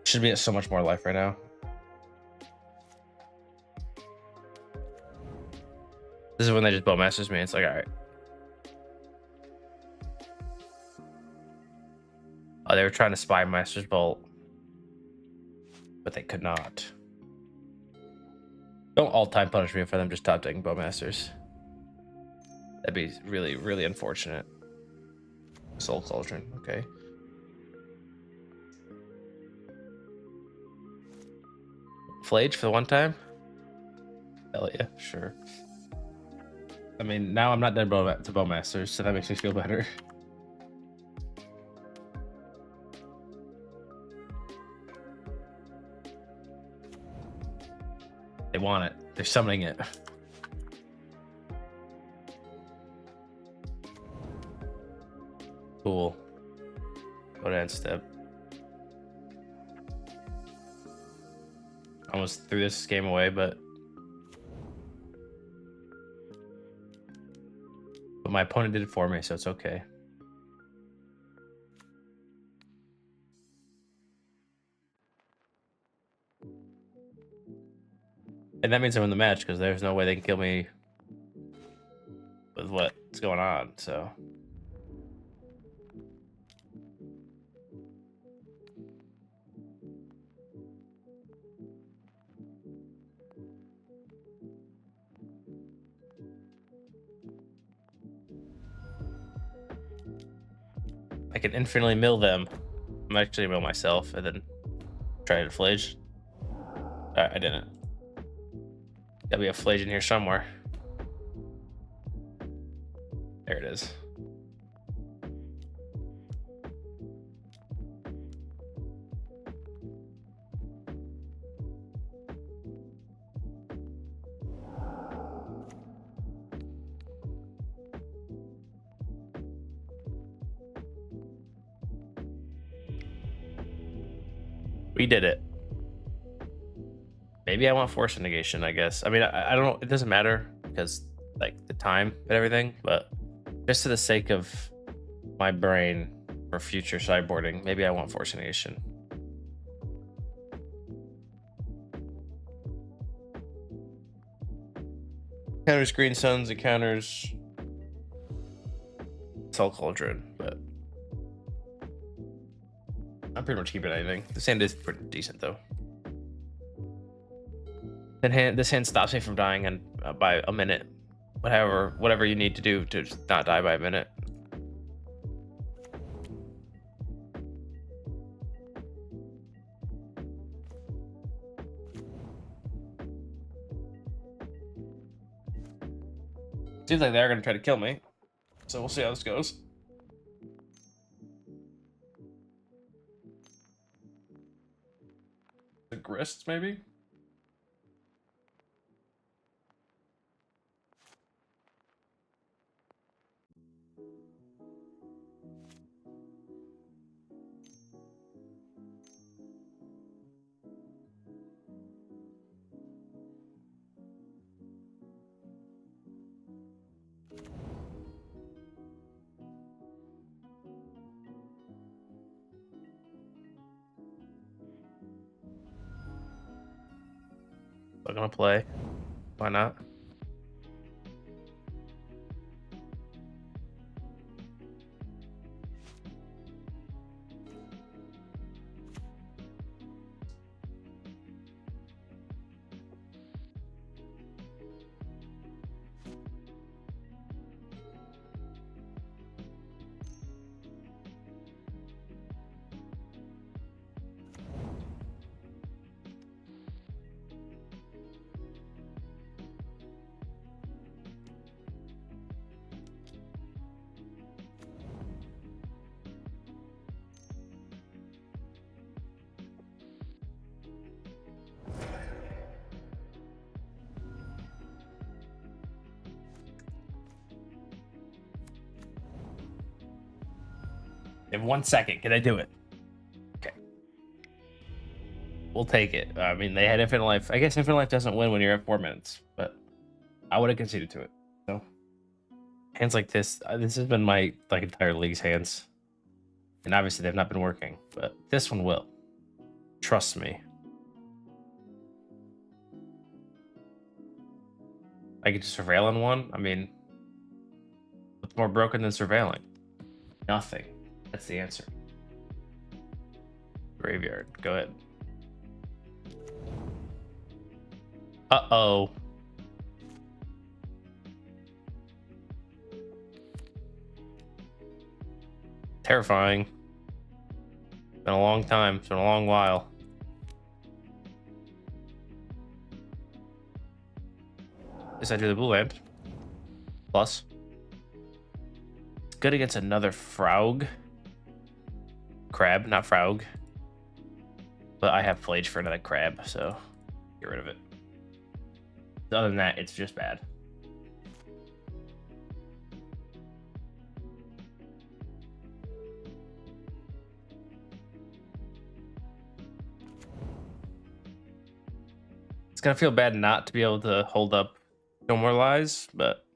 Should be at so much more life right now. This is when they just bowmasters me. It's like, all right. Oh, they were trying to spy Master's Bolt, but they could not. Don't all-time punish me for them just top decking bowmasters. That'd be really, really unfortunate. Soul Cauldron, okay. Phlage for the one time? Hell yeah, sure. I mean, now I'm not dead to bowmasters, so that makes me feel better. They want it. They're summoning it. Cool. Go to end step. Almost threw this game away, but my opponent did it for me, so it's okay. And that means I win the match because there's no way they can kill me with what's going on, so. I can infinitely mill them. I'm actually mill myself and then try to Phlage. I didn't. Gotta be a Phlage in here somewhere. There it is. We did it. Maybe I want Force of Negation, I guess. I mean, I don't know. It doesn't matter because, like, the time and everything, but just for the sake of my brain for future sideboarding, maybe I want Force of Negation. Counters Green Suns, it counters Soul Cauldron, but I'm pretty much keeping anything. This hand is pretty decent, though. This hand stops me from dying and by a minute. Whatever you need to do to not die by a minute. Seems like they're gonna try to kill me, so we'll see how this goes. The Grists, maybe? I'm gonna play. Why not? In 1 second, can I do it? Okay. We'll take it. I mean, they had Infinite Life. I guess Infinite Life doesn't win when you're at 4 minutes, but I would have conceded to it. So hands like this has been my entire league's hands. And obviously they've not been working, but this one will. Trust me. I get to surveil on one? I mean, what's more broken than surveilling? Nothing. That's the answer. Graveyard. Go ahead. Uh-oh. Terrifying. Been a long time. It's been a long while. Guess I do the blue land. Plus. It's good against another Frog. Crab, not Frog. But I have Phlage for another crab, so get rid of it. Other than that, it's just bad. It's gonna feel bad not to be able to hold up No More Lies, but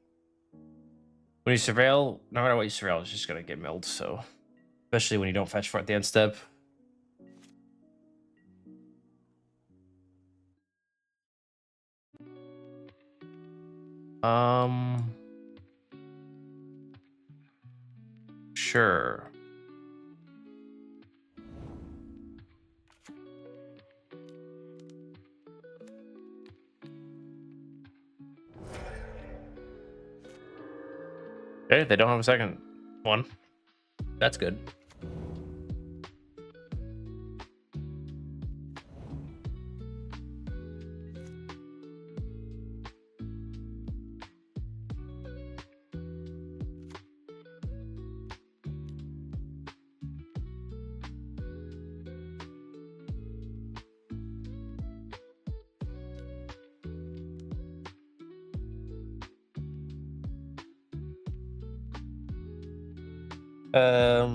when you surveil, no matter what you surveil, it's just gonna get milled, so especially when you don't fetch for it at the end step. Sure. Okay, they don't have a second one. That's good. I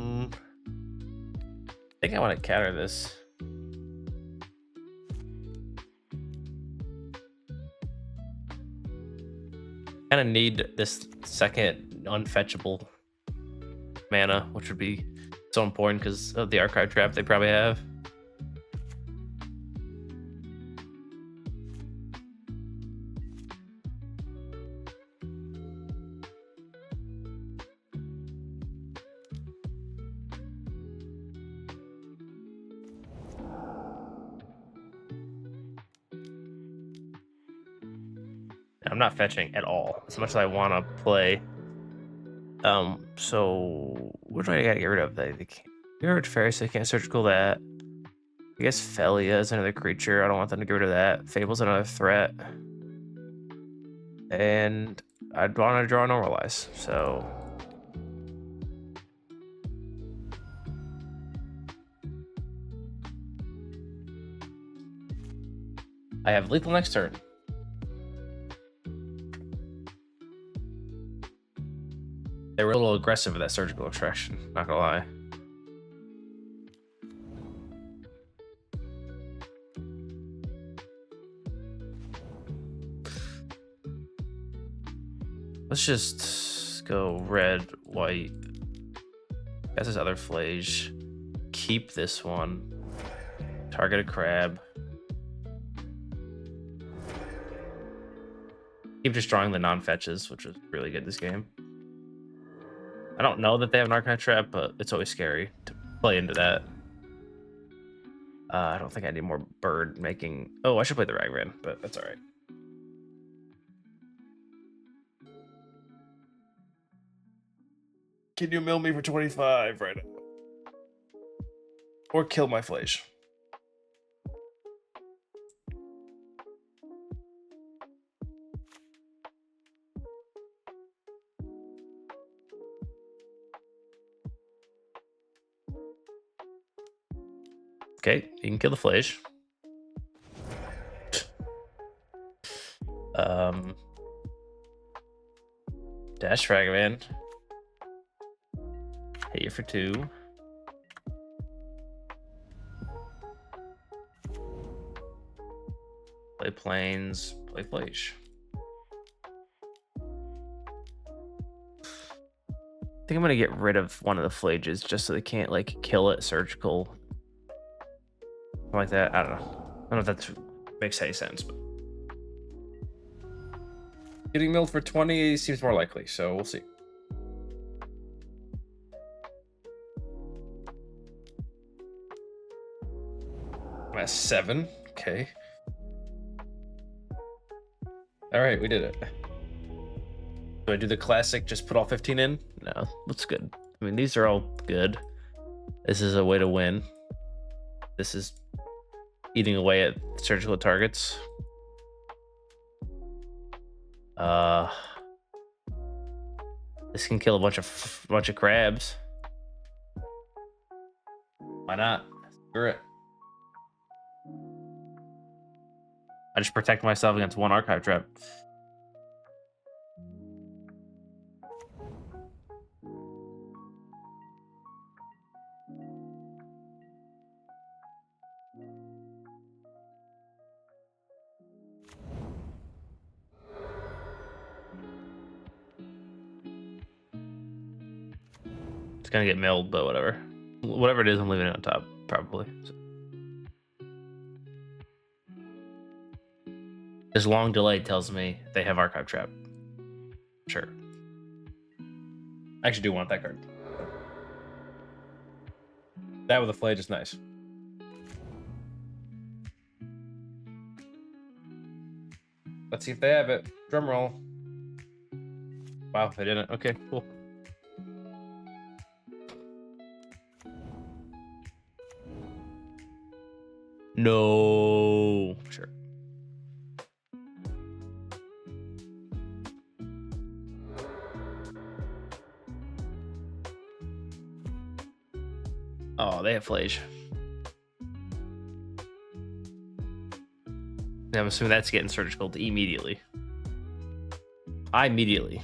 think I want to counter this. Kind of need this second unfetchable mana, which would be so important because of the archive trap they probably have. I'm not fetching at all, as much as I want to play. So what do I gotta get rid of? They can't get rid of Teferi, so they can't surgical that. I guess Phelia is another creature. I don't want them to get rid of that. Fable's another threat. And I'd want to draw Normalize, so I have lethal next turn. They were a little aggressive with that surgical extraction, not gonna lie. Let's just go red, white. That's this other Phlage. Keep this one. Target a crab. Keep destroying the non-fetches, which is really good this game. I don't know that they have an archive trap, but it's always scary to play into that. I don't think I need more bird making. Oh, I should play the Ragavan, but that's all right. Can you mill me for 25 right now? Or kill my Phlage? Okay, you can kill the Phlage. Dash Ragavan. Hit you for 2. Play Plains, play Phlage. I think I'm gonna get rid of one of the Phlages just so they can't like kill it surgical. Something like that. I don't know. I don't know if that makes any sense, but getting milled for 20 seems more likely, so we'll see. I'm at 7. Okay. All right, we did it. Do I do the classic, just put all 15 in? No, that's good. I mean, these are all good. This is a way to win. This is eating away at surgical targets. This can kill a bunch of crabs. Why not? Screw it. I just protect myself against one archive trap. It's gonna get milled, but whatever. Whatever it is, I'm leaving it on top, probably. So. This long delay tells me they have archive trap. Sure. I actually do want that card. That with a Phlage is nice. Let's see if they have it. Drum roll. Wow, they didn't. Okay, cool. No. Sure. Oh, they have Phlage. I'm assuming that's getting surgical immediately. Immediately.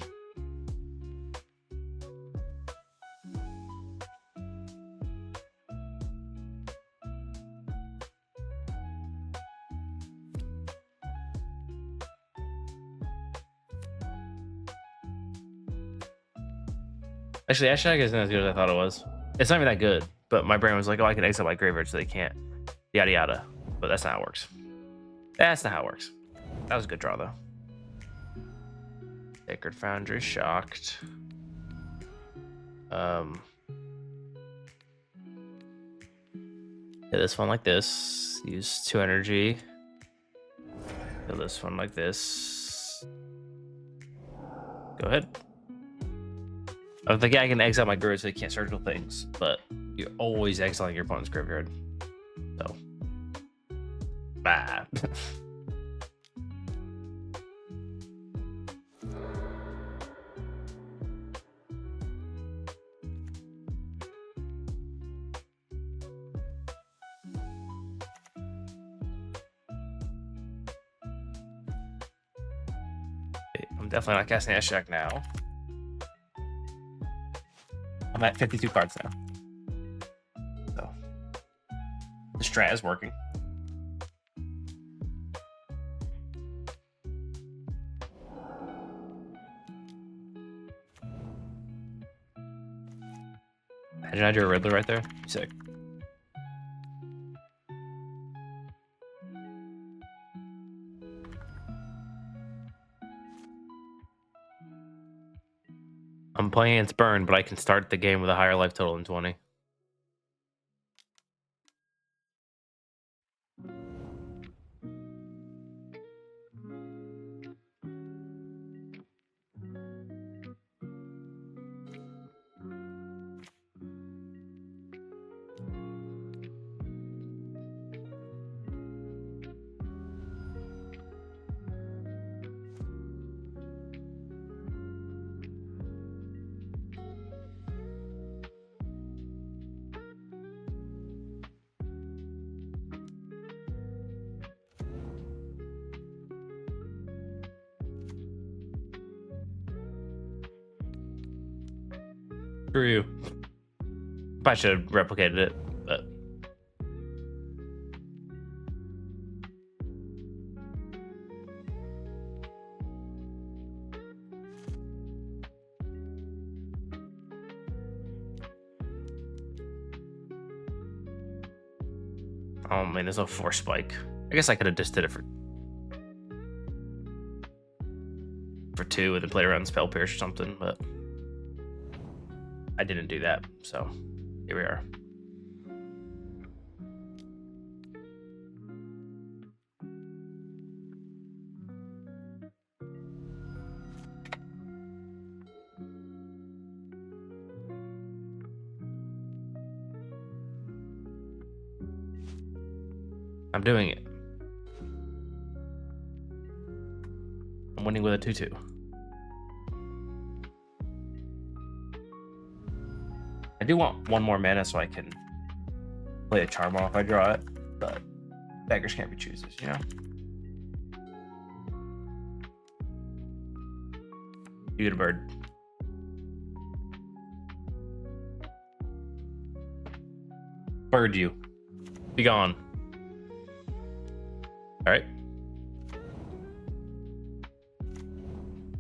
Actually, Ashiok isn't as good as I thought it was. It's not even that good, but my brain was like, oh, I can exit my graveyard so they can't. Yada yada. But that's not how it works. That's not how it works. That was a good draw, though. Sacred Foundry, shocked. Hit this one like this. Use 2 energy. Hit this one like this. Go ahead. I was thinking I can exile my graveyard so they can't surgical things, but you're always exiling your opponent's graveyard. So. Bah. I'm definitely not casting Ashiok now. I'm at 52 cards now. So the strat is working. Imagine I do a Riddler right there. Sick. I'm playing against Burn, but I can start the game with a higher life total than 20. Screw you. I should have replicated it, but Oh man, there's no force spike. I guess I could have just did it for 2 and then played around Spell Pierce or something, but I didn't do that, so here we are. I'm doing it. I'm winning with a 2/2. I do want 1 more mana so I can play a Charmaw if I draw it, but beggars can't be choosers, you know? You get a bird. Bird you. Be gone. Alright.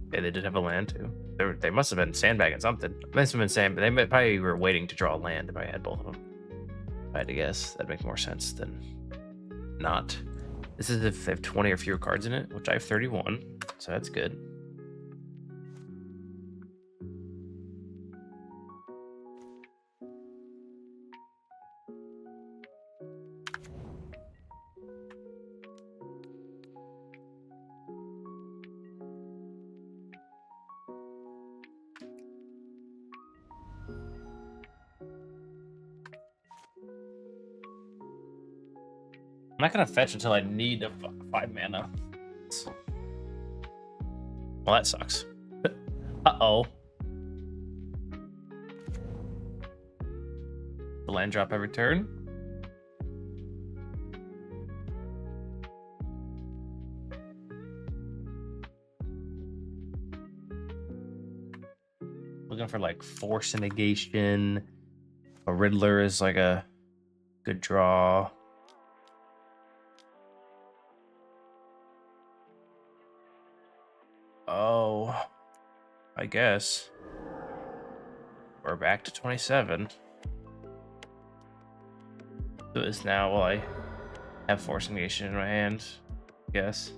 Okay, they did have a land too. They must have been sandbagging something. Must have been sand, but they probably were waiting to draw a land if I had both of them. If I had to guess, that'd make more sense than not. This is if they have 20 or fewer cards in it, which I have 31, so that's good. I'm not gonna fetch until I need a 5 mana. Well, that sucks. Uh-oh. The land drop every turn. Looking for like Force of Negation. A Riddler is like a good draw. Oh, I guess we're back to 27. Do this now while I have Force Negation in my hand, I guess.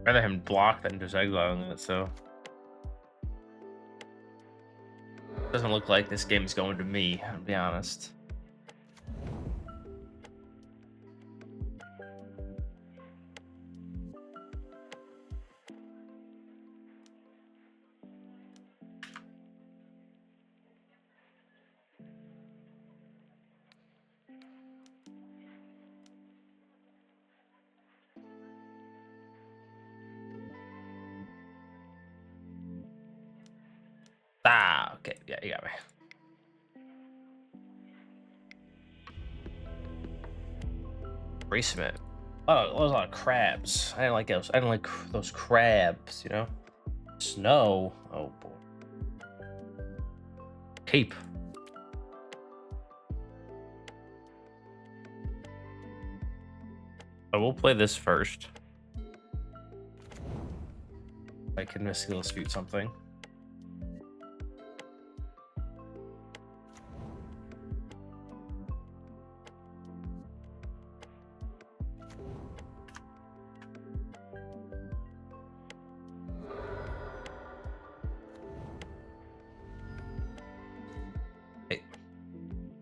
Rather him block than just exiling it, so doesn't look like this game is going to me, I'll be honest. Ah, okay, yeah, you got me. Prismatic. Oh, there was a lot of crabs. I didn't like those. I didn't like those crabs, you know? Snow. Oh boy. Cape. I will play this first. I can Mystical Dispute something.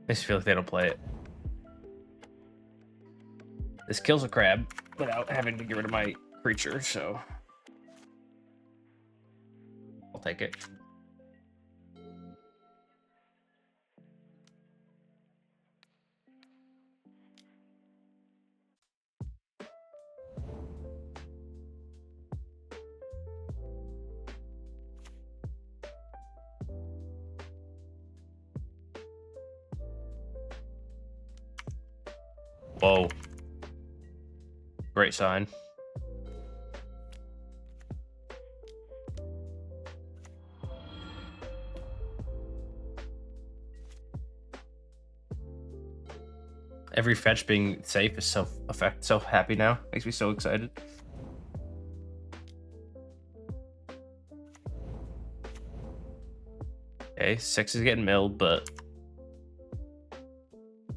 I just feel like they don't play it. This kills a crab without having to get rid of my creature, so I'll take it. Whoa. Great sign. every fetch being safe is so happy now. Makes me so excited. Okay, 6 is getting milled, but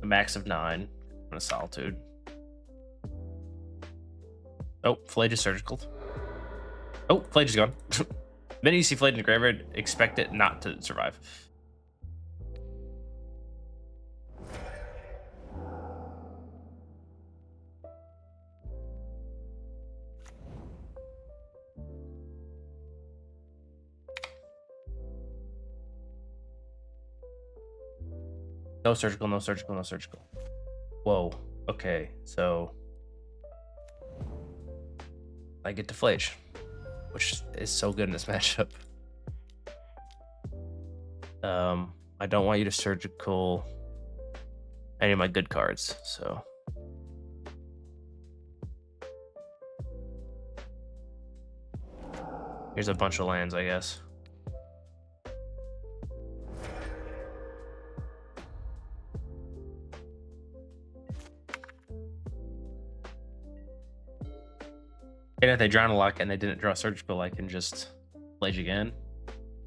a max of 9 on a Solitude. Oh, Phlage is surgical. Oh, Phlage is gone. The minute you see Phlage in the graveyard, expect it not to survive. No surgical, no surgical, no surgical. Whoa. Okay, so I get to Phlage, which is so good in this matchup. I don't want you to surgical any of my good cards, so. Here's a bunch of lands, I guess. And if they draw a luck and they didn't draw surgical, I can just Phlage again.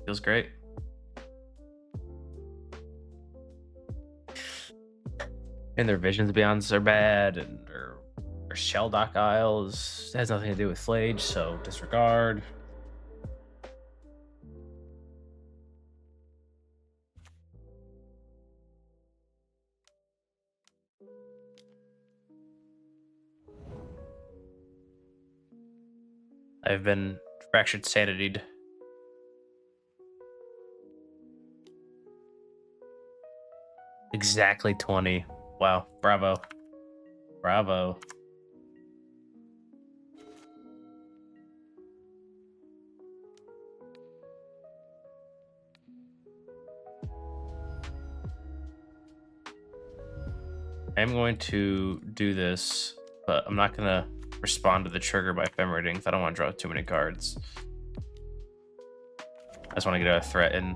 Feels great. And their Visions Beyonds are bad, and their Shelldock Isles has nothing to do with Phlage, so disregard. I've been fractured sanitied. Exactly 20. Wow, bravo. Bravo. I'm going to do this, but I'm not gonna respond to the trigger by Ephemerating if I don't want to draw too many cards. I just want to get a threat in.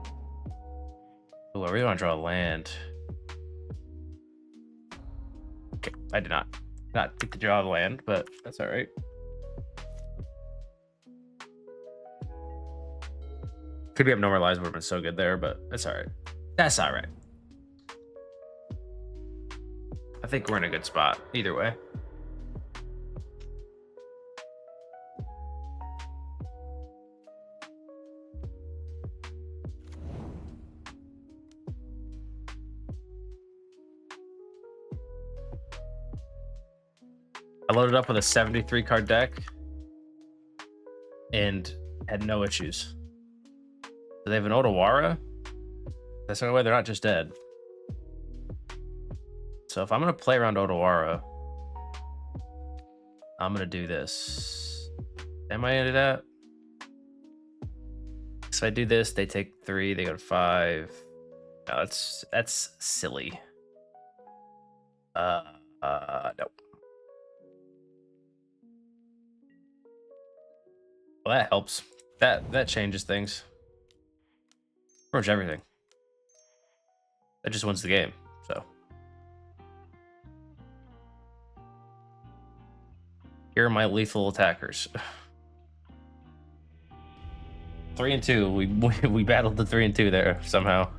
Oh, I really want to draw a land. Okay, I did not get to draw the land, but that's all right. Could be abnormalized, would have been so good there, but that's all right. That's all right. I think we're in a good spot either way. I loaded up with a 73 card deck and had no issues. Do they have an Otawara? That's the only way they're not just dead. So if I'm going to play around Otawara, I'm going to do this. Am I going to do that? So I do this, they take 3, they go to 5. No, that's silly. Nope. Well, that helps. That changes things. Pretty much everything. That just wins the game, so. Here are my lethal attackers. 3 and 2. We battled the 3 and 2 there somehow.